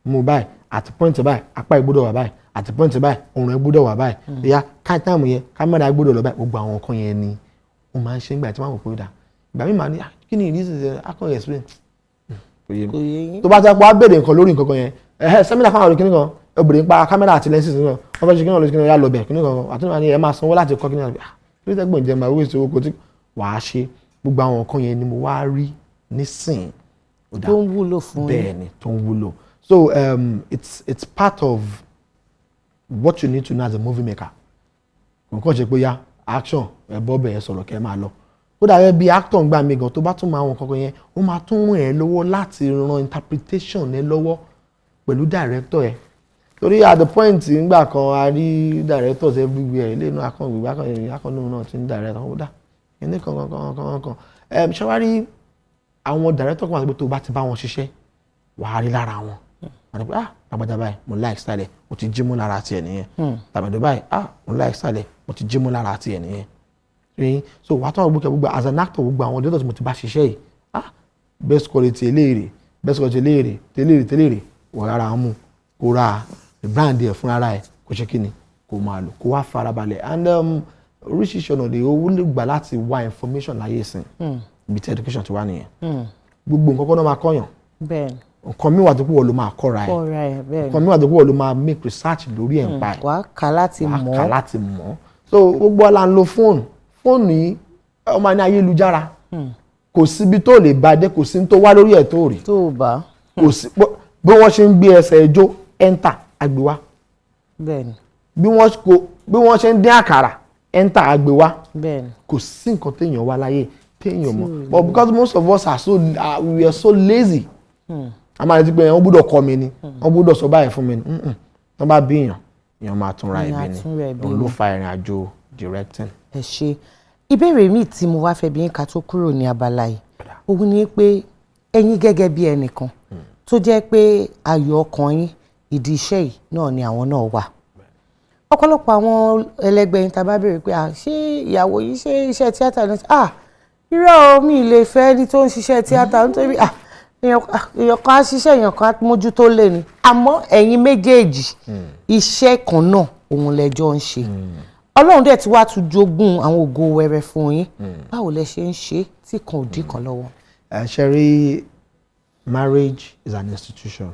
S2: mo báyìí àti point báyìí apá ìgbọ́dọ̀ wà báyìí àti point báyìí ọ̀run ìgbọ́dọ̀ wà báyìí yá káìtàmù yẹn kámẹ́rà ìgbọ́dọ̀ lọ báyìí gbogbo àwọn nǹkan yẹn ni ó máa ń ṣe nígbà tí wọ́n á wò pé ó dà ìgbà mi máa ní kí ni ìdí ṣe akọ̀yẹ̀ explain kò yé mi tó bá tẹ́ pọ̀ á bèrè nǹkan lórí nǹkan kan yẹn sẹ́mínà fáwọn olùkíní kan obìnrin pa kámẹ́rà àti lẹ́nsì kan wọ́n fẹ́ ṣe kíní olùkíní yà lọ bẹ̀ kíní kan àtúnwá ni ẹ máa sanwó láti kọ́ kíní kan kí ló tẹ́gbọ̀n jẹ́ máa wíwèé sí owó kò tí wàá ṣe gbogbo àwọn nǹkan yẹn ni mo wá rí nísìn
S1: tó ń wúlò fún
S2: bẹ́ẹ̀ ni tó ń wúlò so it's part of what you need to know as a movie maker kò kàn ṣe pé yá action ẹ bọ́ bẹ̀ ẹ sọ̀rọ̀ kẹ́ ẹ máa lọ ó dàbí bí actor ń gbà mí gan tó bá tún máa wọn kankan yẹn ó máa tún ràn ẹ́ lọ́wọ́ láti ran interpretation ẹ lọ́wọ́ pẹ̀lú director ẹ torí at the point ngbà kan a rí directors everywhere ilé inú akọ̀wé akọ̀nù náà ti ń director ó dà ẹni kankan ṣọwárí àwọn director kan àti pé tó bá ti bá wọn ṣiṣẹ́ wàá rí lára wọn àti pé àgbàdà báyìí mo like style mo ti jí mú lára tiẹ̀ nìyẹn tàbí báyìí mo like style mo ti jí mú lára tiẹ̀ nìyẹn so wàá tọ́ gbogbo as an actor gbogbo àwọn directors mo ti bá ṣiṣẹ́ yìí best quality eléèrè best quality eléèrè tẹ́lẹ̀rè wọ̀ rárá mú kó ra brand ẹ̀ fún ara ẹ̀ kó ṣe kíni kó máa lò kó wá farabalẹ̀ and oríṣiríṣi ọ̀nà lè owó lè gbà láti wá information láyé ìsìn ibi tí education ti wá nìyẹn gbogbo nǹkan kan náà máa kọ́yàn nǹkan mi wà tó pọ̀ ló máa kọ́ra ẹ̀ nǹkan mi wà tó pọ̀ ló máa make research lórí ẹ̀ ń pa ẹ̀
S1: wàá kà láti mọ̀
S2: so gbogbo ọ̀la ń lo fóònù yìí ọmọ ní ayélujára kò síbi tó lè bá dé kò sí tó wá lórí ẹ̀ tó rí
S1: tó bá
S2: kò sí bí wọ́n ṣe ń gbé ẹsẹ̀ ẹjọ́ enter àgbéwá
S1: bẹ́ẹ̀ni
S2: bí wọ́n ṣe ń dín àkàrà enter àgbéwá
S1: bẹ́ẹ̀ni
S2: kò sí nǹkan téèyàn wá láyé téèyàn mọ̀ but because most of us we are so lazy a máa retí pé wọ́n gbọ́dọ̀ kọ́ mi ni wọ́n gbọ́dọ̀ sọ báyìí fún mi ni wọ́n bá bí èèyàn máa tún ra ẹ̀bí ni òun ló fa ìrìn àjò directing.
S1: ẹ ṣe ìbéèrè míì tí mo wá fẹ́ bí ká tó kúrò ní abala yìí òun ni pé ẹ̀yin gẹ́gẹ́ bí ẹnìkan tó jẹ́ pé ayọ̀ ọkàn yín ìdí iṣẹ́ yìí náà ni àwọn náà wà ọ̀pọ̀lọpọ̀ àwọn ẹlẹgbẹ́ yín tá bá béèrè pé ṣé ìyàwó yìí ṣe iṣẹ́ tíátà ní irọ́ mi lè fẹ́ ẹni tó ń ṣiṣẹ́ tíátà nítorí èèyàn kan á ṣiṣẹ́ èèyàn kan á mójútó lé ni àmọ́ ẹ̀yin méjèèjì iṣẹ́ kan náà òun lẹ́jọ́ ń ṣe ọlọ́run dẹ̀ ti wá tún jogún àwọn ògo wẹrẹ fún yín báwo lẹ ṣe ń ṣe tí kan ò dín kan lọ́wọ́.
S2: Sherry, marriage is an institution.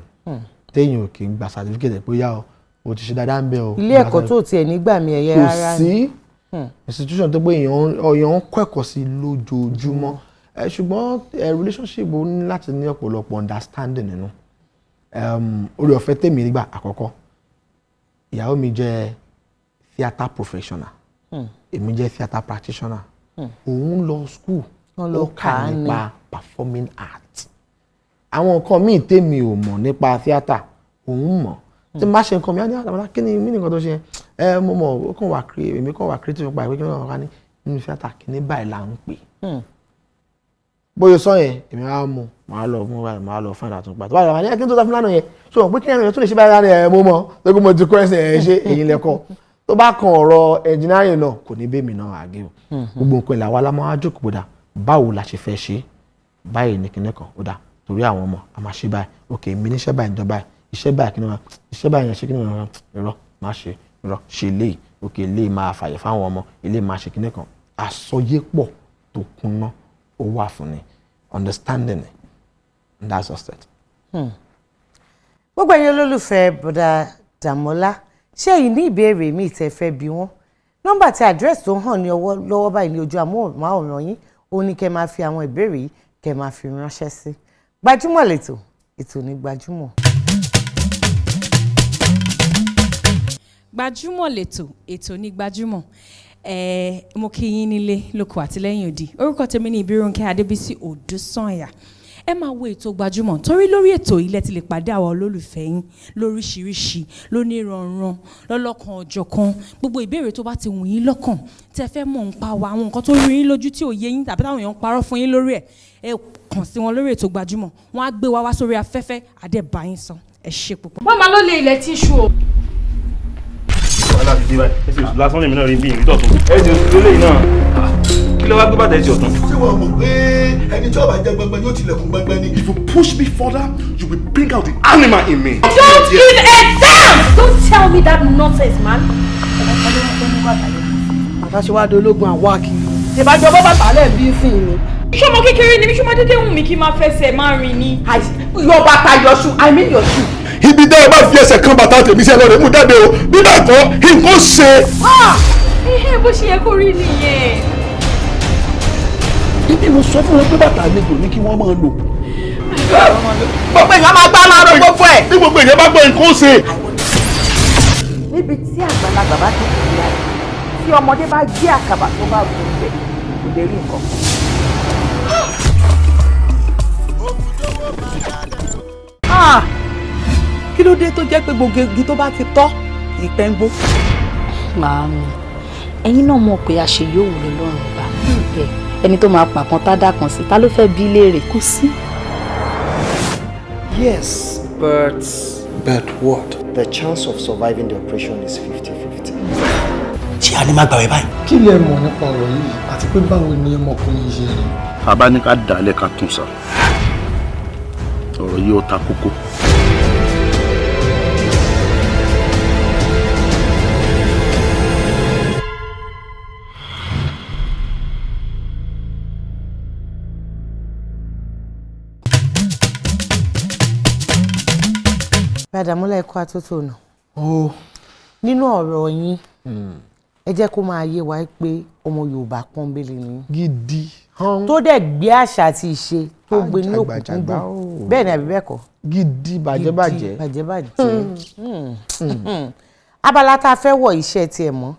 S2: Téèyàn ò kì í gba certificate bóyá o ti ṣe dáadáa ń bẹ o.
S1: Ilé ẹ̀kọ́ tó tiẹ̀ nígbà mi ẹ̀yẹ rárá ni.
S2: Kò sí institution tó pé èèyàn ń kọ́ ẹ̀kọ́ sí lójoojúmọ́. Ṣùgbọ́n relationship ó ní láti ní ọ̀pọ̀lọpọ̀ understanding nínú. Orí ọ̀fẹ́ tèmi nígbà àkọ́kọ́. Ìyàwó mi jẹ́ theatre professional. Èmi jẹ́ theatre practitioner. Òun lọ school. Ó kà nípa performing art. Àwọn nǹkan míì tèmi ò mọ̀ nípa theatre òun mọ̀. Tí n bá ṣe nǹkan mi á ní àtàwọn kí ni mí nìkan tó ṣe mo mọ̀ ó kàn wà creative èmi kàn wà creative nípa ìwé kí wọ́n wà ní nínú theatre kí ní báyìí là ń pè. Bóyá sọ yẹn èmi á mú màá lọ find out nípa tó bá yà wá ní kí n tó ta fún lánàá yẹn ṣé o pé kí ni tó lè ṣe báyìí lánàá yẹn mo mọ̀ lókè mo ti kọ́ ẹsẹ̀ ẹ̀ ṣe èyí lẹ́kọ̀ọ́ tó bá kan ọ̀rọ̀ engineering náà kò ní bẹ́ẹ̀ mi náà àgé o gbogbo nǹkan ìlà wa la máa jókòó bódà báwo la ṣe fẹ́ ṣe báyìí ní kinní kan ó dà torí àwọn ọmọ a máa ṣe báyìí ok mi níṣẹ́ báyìí níjọba báyìí iṣẹ́ báyìí kí ni wọn iṣẹ́ báyìí yẹn ṣe kí ni wọn irọ́ máa ṣe irọ́ ṣe léyìí ok léyìí máa fàyè fáwọn ọmọ eléyìí máa ṣe kinní kan àsọyépọ̀ tó kúnná ó wà fún ni understanding and that's just it.
S1: Gbogbo ẹ̀yin olólùfẹ́ bọ̀dà Dàmọ́lá ṣé èyí ní ìbéèrè mi tẹ́ fẹ́ bí wọ́n nọ́mbà tí àdírẹ́sì tó hàn ní lọ́wọ́ báyìí ní ojú amóhùnmáwòrán yín ó ní kẹ́ máa fi àwọn ìbéèrè yìí kẹ́ máa fi ránṣẹ́ sí. Gbajúmọ̀ lẹ́tọ̀ ètò ní Gbajúmọ̀.
S7: Gbajúmọ̀ lẹ́tọ̀ ètò ní Gbajúmọ̀. Mo kí yín nílé lóko àtìlẹ́yìn òdì orúkọ tèmi ní Ìbírónkẹ́ Adébísí Odúsànyà. Ẹ máa wo ètò Gbajúmọ̀ torí lórí ètò ilẹ̀ ti lè pàdé àwọn olólùfẹ́ yín lóríṣiríṣi lóníranran lọ́lọ́kan ọ̀jọ̀kan gbogbo ìbéèrè tó bá ti wù yín lọ́kàn tẹ́ fẹ́ mọ̀ ń pa wa àwọn nǹkan tó rí yín lójú tí ò yé yín tàbí táwọn èèyàn ń parọ́ fún yín lórí ẹ̀ ẹ kàn sí wọn lórí ètò Gbajúmọ̀ wọ́n á gbé wa wá sórí afẹ́fẹ́ àdẹ́bà yín sàn ẹ ṣe púpọ̀.
S8: wọ́n máa ló lé ilẹ̀ tíṣù o.
S9: wàhálà ti dé báyìí ẹ sì lásán lèmi náà rí bí ìrítọ̀ tún ẹ ti oṣù lélẹ́yìn náà kí ló wá gbé bàtà ẹ ti ọ̀tún.
S3: ṣé wàá mọ̀ pé ẹni tí ó bá jẹ gbẹngbẹ yóò tilẹ̀kùn gbẹngbẹ ni.
S9: If you push me further, you will bring out the animal in me.
S8: Don't give a damn! Don't tell me that nonsense, man.
S10: àtàṣewádé ológun àwákì ìbájọ bọ́ bàtà lẹ̀ bí sí ni.
S8: ṣọmọ kékeré ni mi ṣọmọ dédé wù mí kí n máa fẹsẹ̀ máa rìn ni.
S10: yọ bàtà yọṣu I mean yọṣu.
S3: ibi dẹ́ ẹ bá fi ẹsẹ̀ kan bàtà tèmi sí ẹ lọ́rẹ̀ mú jáde o bí bẹ́ẹ̀ kọ́ nǹkan ṣe.
S8: Bó ṣe yẹ kó rí nìyẹn.
S3: ibi mo sọ fún wọn pé bàtà mi kò ní kí wọ́n máa lò.
S10: gbogbo èèyàn máa gbá máa ro gbogbo ẹ̀.
S3: bí gbogbo èèyàn bá gbọ́ nǹkan ṣe.
S10: níbi tí àgbàlagbà bá ti kú ya tí ọmọdé bá gbé àkàbà tó bá gùn bẹ̀ kò lè rí nǹkan. kí ló dé tó jẹ́ pé gbogbo igi tó bá ti tọ́ ìpẹ́ ń gbó.
S11: Màámi, ẹ̀yin náà mọ̀ pé àṣeyọ̀wò lọ́rùn gbà. Ẹni tó máa pàkan tádà kan sí, ta ló fẹ́ bí léèrè? Kò sí.
S12: Yes, but what? The chance of surviving the operation is 50-50.
S3: ṣé a ní má gbàwé báyìí.
S5: kí lẹ mọ̀ nípa ọ̀rọ̀ yìí àti pé báwo ni ọmọkùnrin yìí ṣe rí.
S9: bàbá ní ká dàálẹ̀ ká tún sá ọ̀rọ̀ yìí ó ta kókó.
S1: Dàmọ́lá ẹ̀kọ́ àtótónà nínú ọ̀rọ̀ yín ẹ jẹ́ kó máa yé wa pé ọmọ Yorùbá pọ́nbélé ni
S2: gidi
S1: tó dẹ̀ gbé àṣà àti ìṣe tó gbé ní òkùnkùn bẹ́ẹ̀ ni àbí bẹ́ẹ̀ kọ́
S2: gidi bàjẹ́bàjẹ́
S1: abala tá a fẹ́ wọ̀ iṣẹ́ tiẹ̀ mọ́.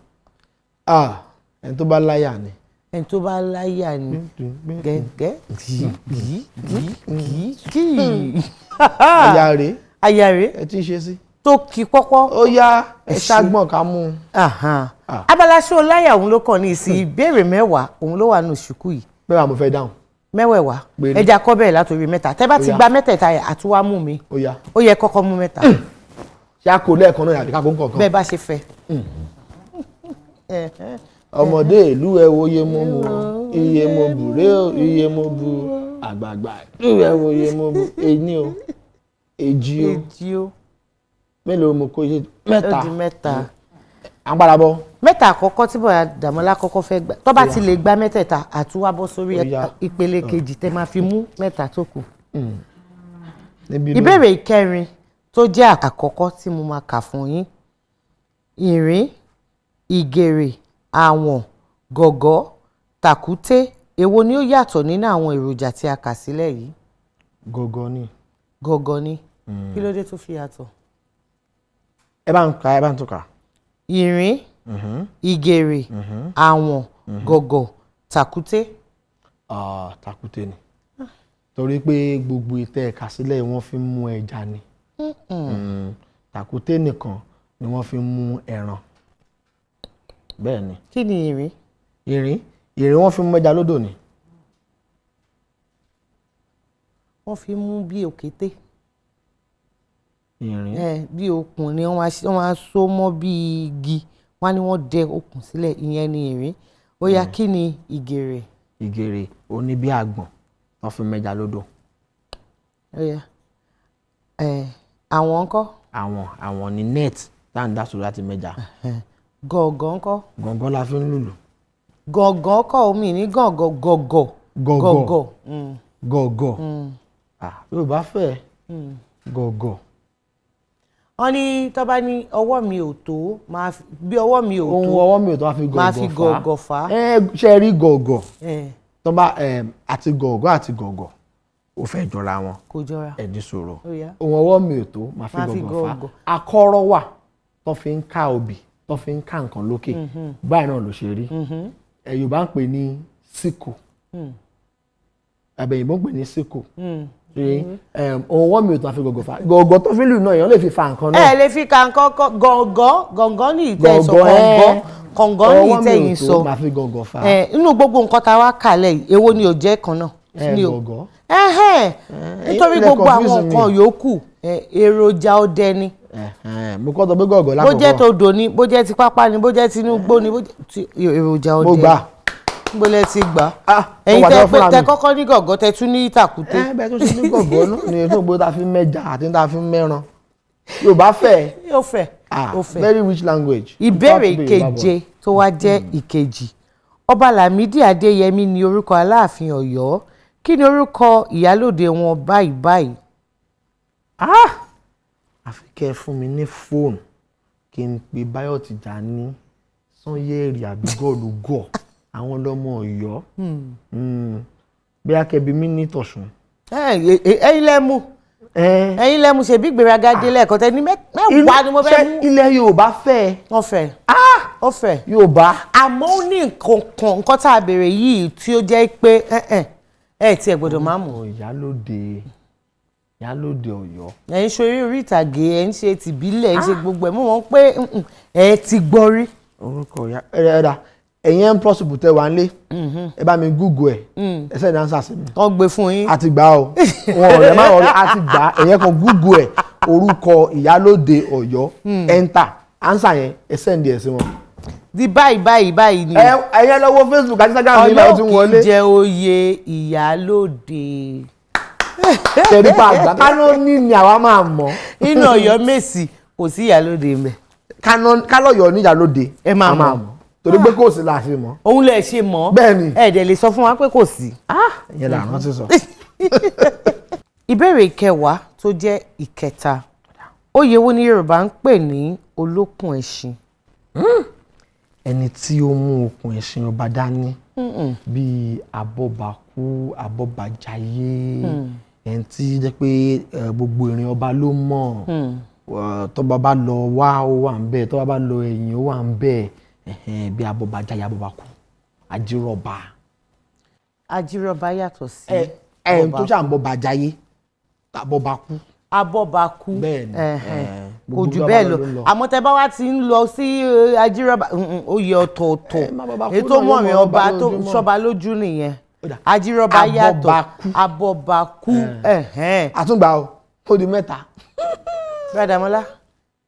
S2: ẹni tó bá láyà ni.
S1: ẹni tó bá láyà ni gẹ́gẹ́
S2: ayáre
S1: ayáre
S2: ẹ ti ṣe sí.
S1: tó kí pọ́pọ́.
S2: ó yá ẹ ṣàgbọ̀n ká mú un.
S1: abala ṣó láyà òun ló kàn ní ìsìn ìbéèrè mẹ́wàá òun ló wà ní òṣùkú yìí.
S2: mẹ́wàá mo fẹ́ dáhùn.
S1: mẹ́wẹ̀wá ẹja kọ́ bẹ́ẹ̀ látòrí mẹ́ta tẹ́ bá ti gba mẹ́tẹ̀ẹ̀ta yẹn àtúwá mú mi ó yẹ kọ́kọ́ mú mẹ́ta.
S2: ṣá kò lẹ́ẹ̀kan náà yàtọ̀ kákó nǹkan.
S1: bẹ́ẹ̀ bá ṣe fẹ́.
S2: ọmọdé ìlú ẹ wo iye mo mu iye mo bù ré o iye mo bu àgbààgbà ìlú ẹ wo iye mo bu ení o èjì o mélòó mo kó iye mẹ́ta à ń padà bọ̀.
S1: mẹ́ta àkọ́kọ́ tí bọ̀dá Dàmọ́lá kọ́kọ́ fẹ́ gbà tó bá ti lè gba mẹ́tẹ̀ẹ̀ta àtúwá bọ́ sórí ìpele kejì tẹ́ máa fi mú mẹ́ta tó kù. ìbéèrè ìkẹrin tó jẹ́ àkọ́kọ́ tí mo máa kà fún yín ìrìn ìgèrè àwọn gọ̀gọ́ tàkúté èwo ni ó yàtọ̀ nínú àwọn èròjà tí a kà sílẹ̀ yìí.
S2: gọ̀gọ́ ni.
S1: gọ̀gọ́ ni kí ló dé tó fi yàtọ̀.
S2: ẹ bá ń tún kà.
S1: ìrìn ìgèrè àwọn gọ̀gọ̀ tàkúté.
S2: tàkúté ni torí pé gbogbo ìtẹ́ ẹ̀ka sílẹ̀ wọ́n fi ń mú ẹja ni tàkúté nìkan ni wọ́n fi ń mú ẹran bẹ́ẹ̀ ni.
S1: kí ni ìrìn.
S2: ìrìn wọ́n fi ń mú ẹja lódò ni.
S1: wọ́n fi mú bí òkété.
S2: ìrìn.
S1: bí okùn ni wọ́n á so mọ́ bí igi wọ́n á ní wọ́n dẹ okùn sílẹ̀ ìyẹn ni ìrìn. ó yá kí ni ìgèrè.
S2: ìgèrè ó ní bí àgbọ̀n wọ́n fi mẹ́ja lódò.
S1: ó yá àwọn ńkọ́.
S2: àwọn ni net tá à ń dá sórí láti mẹ́ja.
S1: gọ̀ọ̀gọ̀ ńkọ́.
S2: gọ̀ọ̀gọ̀ la fi ń lùlù.
S1: gọ̀ọ̀gọ̀ kọ́ omi ní gọ̀ọ̀gọ̀ gọ̀ọ̀gọ̀.
S2: gọ̀ọ̀gọ̀ Yorùbá fẹ́ gọ̀ọ̀gọ̀.
S1: wọ́n ní tó bá ní ọwọ́ mi ò tó bí ọwọ́ mi ò tó
S2: ohun ọwọ́ mi ò tó máa fi
S1: gọ̀ọ̀gọ̀ fà á.
S2: ṣe rí gọ̀ọ̀gọ̀ tó bá àti gọ̀ọ̀gọ̀ ó fẹ́ jọra wọn.
S1: kò jọra.
S2: ẹ̀dín sọ̀rọ̀ ohun ọwọ́ mi ò tó máa fi gọ̀ọ̀gọ̀ fà á. akọ́rọ́ wà tó fi ń ká obì tó fi ń ká nǹkan lókè báyìí náà ló ṣe rí. Yorùbá ń pè ní síkò àbẹ̀yìnbó ń pè ní síkò. Ọwọ́ mi ò tán fi gọ̀gọ̀ fa gọ̀gọ̀ tó fi lù náà èèyàn lè fi fa nǹkan náà.
S1: ẹ lè fi ka nǹkan gọ̀ǹgọ̀ ní ìtẹ́ ìsọ kọ̀ǹgọ̀ ní ìtẹ́ yìí sọ
S2: ọwọ́ mi ò tó máa fi gọ̀gọ̀ fa.
S1: inú gbogbo nǹkan tá a wá kàlẹ̀ yìí èwo ni ò jẹ́ kan náà.
S2: gọ̀gọ̀.
S1: nítorí gbogbo àwọn nǹkan yòókù èròjà ọdẹ ni.
S2: mo kọ́ tó gbé gọ̀gọ̀ lákòókò.
S1: bó jẹ́ todò ni bó jẹ́ ti pápá ni bó jẹ́ tinú igbó ni bó jẹ́ èròjà ọdẹ.
S2: mo gbà.
S1: gbọ́lẹ̀ ti gbà. ẹ̀yin tẹ kọ́kọ́ ní gọ̀gọ̀ tẹ tún ní tàkúté.
S2: bẹ́ẹ̀ tó ṣe ní gọ̀gọ̀ náà ni ètò ìgbó ta fi mẹ́ja àti ta fi mẹ́ran. Yorùbá fẹ́.
S1: yóò fẹ́.
S2: very rich language.
S1: ìbéèrè ìkeje tó wá jẹ́ ìkejì Ọba Lámídì Adéyẹmí ni orúkọ Aláàfin Ọ̀yọ́ kí ni orúkọ ìyálòde wọn báyìí.
S2: àfi kẹ́ ẹ fún mi ní fóònù kí n pe Báyọ̀ Tìjání Sanyẹ̀rì àbí gọ́ọ̀lùgọ́ọ̀ àwọn ọlọ́mọ Ọ̀yọ́ bí akẹ́bí mi ní tọ̀sùn.
S1: ẹ̀yin lẹ́mú ṣebí gbéraga dé lẹ́ẹ̀kan tẹ́ ní mẹ́wàá ni mo fẹ́ mú.
S2: ilẹ̀ Yorùbá fẹ́.
S1: wọ́n fẹ́. ó fẹ́.
S2: Yorùbá.
S1: àmọ́ ó ní nǹkan tá a béèrè yìí tí ó jẹ́ pé ẹ tiẹ̀ gbọ́dọ̀ máa mú.
S2: ìyálóde Ọ̀yọ́.
S1: ẹ̀ ń ṣeré orí ìtàgé ẹ̀ ń ṣe tìbílẹ̀ ẹ̀ ń ṣe gbogbo ẹ̀ mú wọn pé ẹ ti gbọ́ rí.
S2: orúkọ ìyá ẹ̀dá ẹ̀yin ń possible tẹ wá ń lé ẹ bá mi google ẹ ẹ sẹ́ni answer sí mi.
S1: wọ́n gbé fún yín.
S2: a ti gbà o wọn ọ̀rẹ́ máa wọlé a ti gbà ẹ̀yẹn kan google ẹ orúkọ ìyálóde Ọ̀yọ́ enter answer yẹn ẹ sẹ́ndì ẹ̀ sí wọn.
S1: di báyìí ni.
S2: ẹ̀yẹn lọ wo Facebook àti Instagram nígbà tí wọ́n lé.
S1: Ọ̀yọ́ kì í jẹ oyè ìyálóde.
S2: tẹ̀lé pa àgbà kánó ní ni àwa máa mọ̀.
S1: nínú Ọ̀yọ́ Mèsì kò sí ìyálóde mẹ́.
S2: kálọ̀yọ̀ ní ìyálóde
S1: ẹ máa mọ̀
S2: torí pé kò sí la ṣe mọ̀.
S1: òun lè ṣe mọ̀.
S2: bẹ́ẹ̀ni.
S1: ẹ dẹ̀ lè sọ fún wa pé kò sí.
S2: ìyẹn là rántí sọ.
S1: ìbéèrè ìkẹwàá tó jẹ́ ìkẹta oyè wo ni Yorùbá ń pè ní olókùn ẹṣin.
S2: ẹni tí ó mú okùn ẹṣin ọba dání bíi abọ́bakú abọ́bajayé ẹni tí jẹ́ pé gbogbo ìrìn ọba ló mọ̀ tọ́ba bá lọ wá ó wà ń bẹ̀ tọ́ba bá lọ ẹ̀yìn ó wà ń bẹ̀ bí abọ́bajayé abọ́bakú ajírọ̀bà.
S1: ajírọ̀bà yàtọ̀ sí
S2: tó ṣà ń bọ́ bajayé abọ́bakú.
S1: abọ́bakú
S2: bẹ́ẹ̀ni
S1: kò jù bẹ́ẹ̀ lọ àmọ́ tẹ bá wá ti ń lọ sí ajírọ̀bà oyè ọ̀tọ̀ọ̀tọ̀ ètò mọ̀rin ọba tó ṣọba lójú nìyẹn ajírọ̀bà yàtọ̀ abọ́bakú.
S2: àtúngbà ó di mẹ́ta.
S1: Damola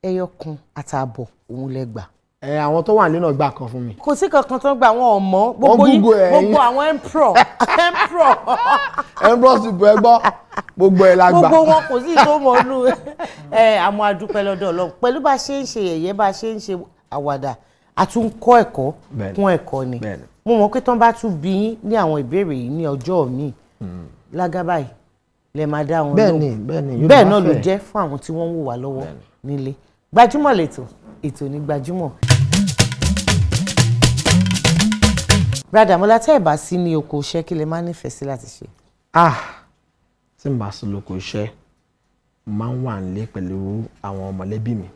S1: ẹyọ kan àtààbọ̀ òun lẹ gbà.
S2: àwọn tó wà nínú ọgbà kan fún mi.
S1: kò sí kankan tó gbà wọn ọmọ gbogbo àwọn emperor
S2: sì bọ ẹ gbọ́ gbogbo ẹ la gbà.
S1: gbogbo wọn kò sí tó mọ inú àmọ́ adúpẹ́ lọ́dọ̀ Ọlọ́run pẹ̀lú bá a ṣe ń ṣe yẹ̀yẹ́ bá a ṣe ń ṣe àwàdà a tún kọ́ ẹ̀kọ́ kún ẹ̀kọ́ ni mo mọ̀ pé tán bá tún bí yín ní àwọn ìbéèrè yìí ní ọjọ́ mi lágábá yìí lè máa dá wọn lóhùn bẹ́ẹ̀ náà ló jẹ́ fún àwọn tí wọ́n ń wò wá lọ́wọ́ nílé Gbajúmọ̀ lẹ́tọ̀ ètò ní Gbajúmọ̀. Brother Damola tẹ́ ẹ̀ bá sí ní oko iṣẹ́ kí lẹ máa nífẹ̀ẹ́ sí láti ṣe.
S2: Tí n bá sí lóko iṣẹ́ máa ń wà nílé pẹ̀lú àwọn mọ̀lẹ́bí mi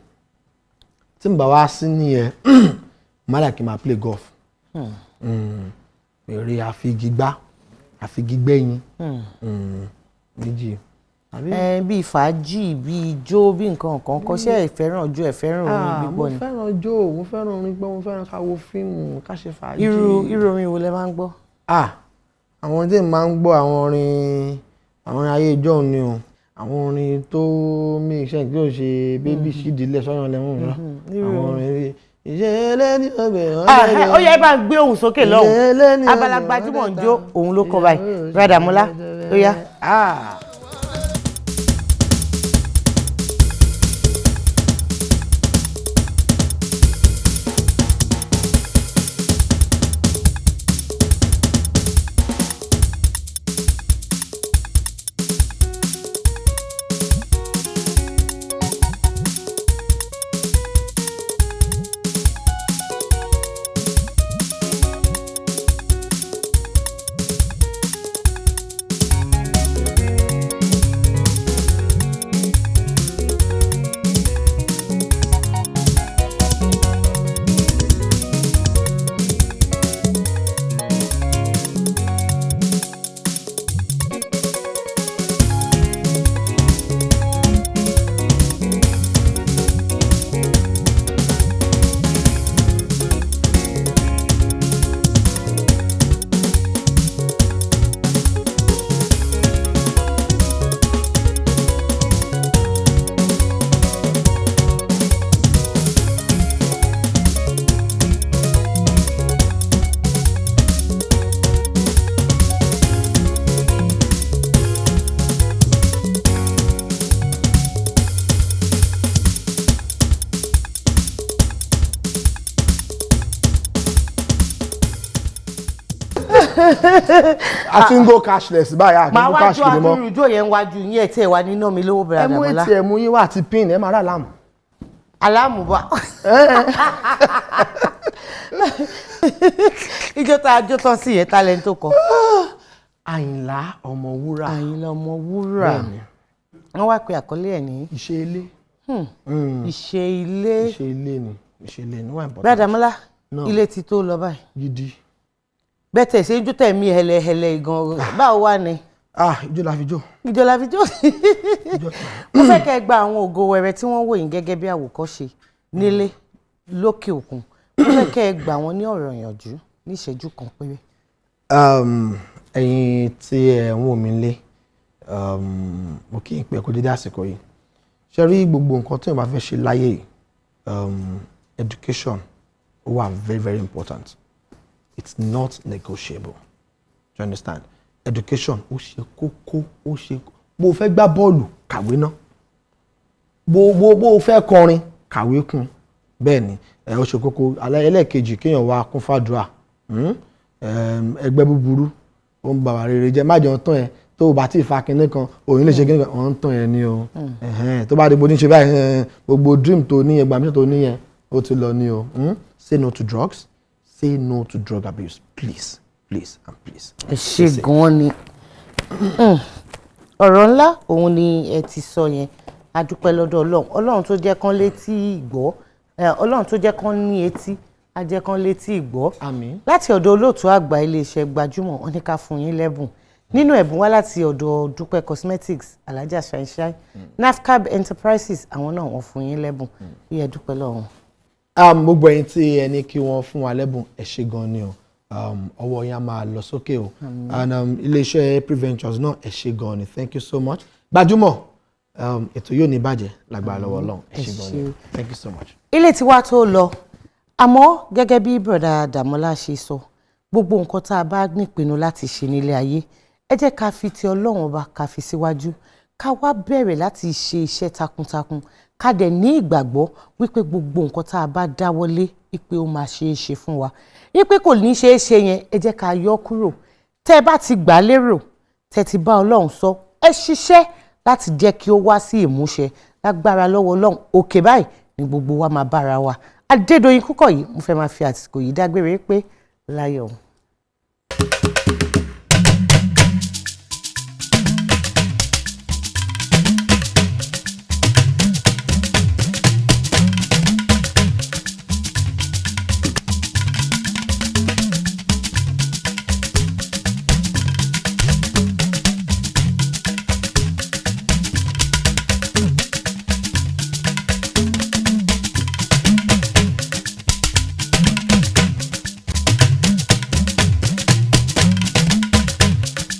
S2: tí n bá wá sí nìyẹn má dà kí n máa play golf eré àfigigbẹ́yìn méjì.
S1: Bí fàájì bí ijó bí nǹkan kan kọ́ṣẹ́ ìfẹ́ràn ọjọ́ ìfẹ́ràn orin gbígbọ́ ni.
S2: mo fẹ́ràn ọjọ́ mo fẹ́ràn orin gbọ́ mo fẹ́ràn ká wo fíìmù ká ṣe fàájì.
S1: irú orin wo lẹ máa ń gbọ́.
S2: àwọn tí máa ń gbọ́ àwọn orin ayé ìjọ ni o àwọn orin tó mí iṣẹ́ tí ó ṣe bébí ṣídìílẹ̀ sọ́yàn lẹ́wọ̀n rẹ̀ àwọn orin ìṣẹ̀lẹ̀ ní ọbẹ̀
S1: ó yẹ bá ń gbé ohùn sókè lọ́hùn abala Gbajúmọ̀ ń jó òun ló kọ báyìí Brother Damola ó yá.
S2: a ti ń go cashless báyà kí n go cash kiri mọ́.
S1: máa wájú àdúrú yẹn wájú yín ẹ̀ tí ẹ̀ wá níná mi lówó Brother Damola.
S2: ẹ mú ATM yín wá àti pin ẹ máa rà láàmú.
S1: aláàmù bá ijó tá a jó tán sí yẹn talent tó kọ.
S2: Àyìnlá Ọmọwúrà.
S1: Àyìnlá Ọmọwúrà wọ́n wá pe àkọlé ẹ̀ ní.
S2: Ìṣe ilé.
S1: Ìṣe ilé.
S2: Ìṣe ilé ni ìṣe ilé ni wà important.
S1: Brother Damola ilé ti tó lọ báyìí.
S2: Gidi.
S1: Bẹ́tẹ̀ ṣe ijó tẹ̀ mí hẹlẹhẹlẹ gan báwo wá ni.
S2: Ijó la fi jó.
S1: Ijó la fi jó. Mo fẹ́ kẹ́ ẹ gba àwọn ògo wẹrẹ tí wọ́n wò yín gẹ́gẹ́ bí àwòkọ́ṣe nílé lókè òkun. Mo fẹ́ kẹ́ ẹ gbà wọ́n ní ọ̀rọ̀ ìyànjú ní ìṣẹ́jú kan péré.
S2: Ẹ̀yin tí ẹ ń wò mí lé mo kí n pé kó dédé àsìkò yìí. Ṣé rí gbogbo nǹkan tí èèyàn bá fẹ́ ṣe láyé education wà very very important. It's not negotiable. Do you understand? Education ó ṣe kókó ó ṣe bó fẹ́ gbá bọ́ọ̀lù kàwé ná bó fẹ́ kọrin kàwé kún bẹ́ẹ̀ ni ó ṣe kókó ẹlẹ́ẹ̀kejì kéèyàn wá kún fàdúrà ẹgbẹ́ búburú ó ń bàbá rere jẹ́ má jẹun tán ẹ tó o bá ti fa kinní kan òun lè ṣe kinní kan ọ̀hún tán ẹ ní o tó bá dé bó ní ṣe báyìí gbogbo dream tó ní yẹn gbàmísọ̀ tó ní yẹn ó ti lọ ní o say no to drugs say no to drug abuse please please and please.
S1: Ẹ ṣe gan-an ni ọ̀rọ̀ ńlá òun ni ẹ ti sọ yẹn a dúpẹ́ lọ́dọ̀ Ọlọ́run tó jẹ́ kán létí ìgbọ́ Ọlọ́run tó jẹ́ kán ní etí a jẹ́ kán létí ìgbọ́.
S2: Àmín.
S1: Láti ọ̀dọ̀ olóòtú àgbà iléeṣẹ́ Gbajúmọ̀ wọ́n ní ká fún yín lẹ́bùn nínú ẹ̀bùn wá láti ọ̀dọ̀ Dúpẹ́ Cosmetics Alhaja Shine Nafcab Enterprises àwọn náà wọ́n fún yín lẹ́bùn bí ẹ dúpẹ́ lọ́wọ́.
S2: Gbogbo ẹ̀yin tí ẹ ní kí wọ́n fún wa lẹ́bùn ẹ ṣé gan ni o ọwọ́ yẹn máa lọ sókè o and iléeṣẹ́ Preventures náà ẹ ṣé gan ni thank you so much. Gbajúmọ̀ ètò yóò ní bàjẹ́ lágbára lọ́wọ́ Ọlọ́run ẹ ṣé gan ni thank you so much.
S1: Ilé tiwa tó lọ àmọ́ gẹ́gẹ́ bí Brother Damola ṣe sọ gbogbo nǹkan tá a bá nípinnu láti ṣe nílé ayé ẹ jẹ́ ká fi ti Ọlọ́run ọba ká fi síwájú ká wá bẹ̀rẹ̀ láti ṣe iṣẹ́ takuntakun ká dẹ̀ ní ìgbàgbọ́ wípé gbogbo nǹkan tá a bá dáwọ́lé wípé ó máa ṣeé ṣe fún wa wípé kò ní ṣeé ṣe yẹn ẹ jẹ́ ká yọ kúrò tẹ́ ẹ bá ti gbà lérò tẹ́ ti bá Ọlọ́run sọ ẹ ṣiṣẹ́ láti jẹ́ kí ó wá sí ìmúṣẹ lágbára lọ́wọ́ Ọlọ́run òkè báyìí ni gbogbo wa máa bára wa Adédoyin Kúkọ̀yí mo fẹ́ máa fi àsìkò yìí dágbére pé láyọ̀.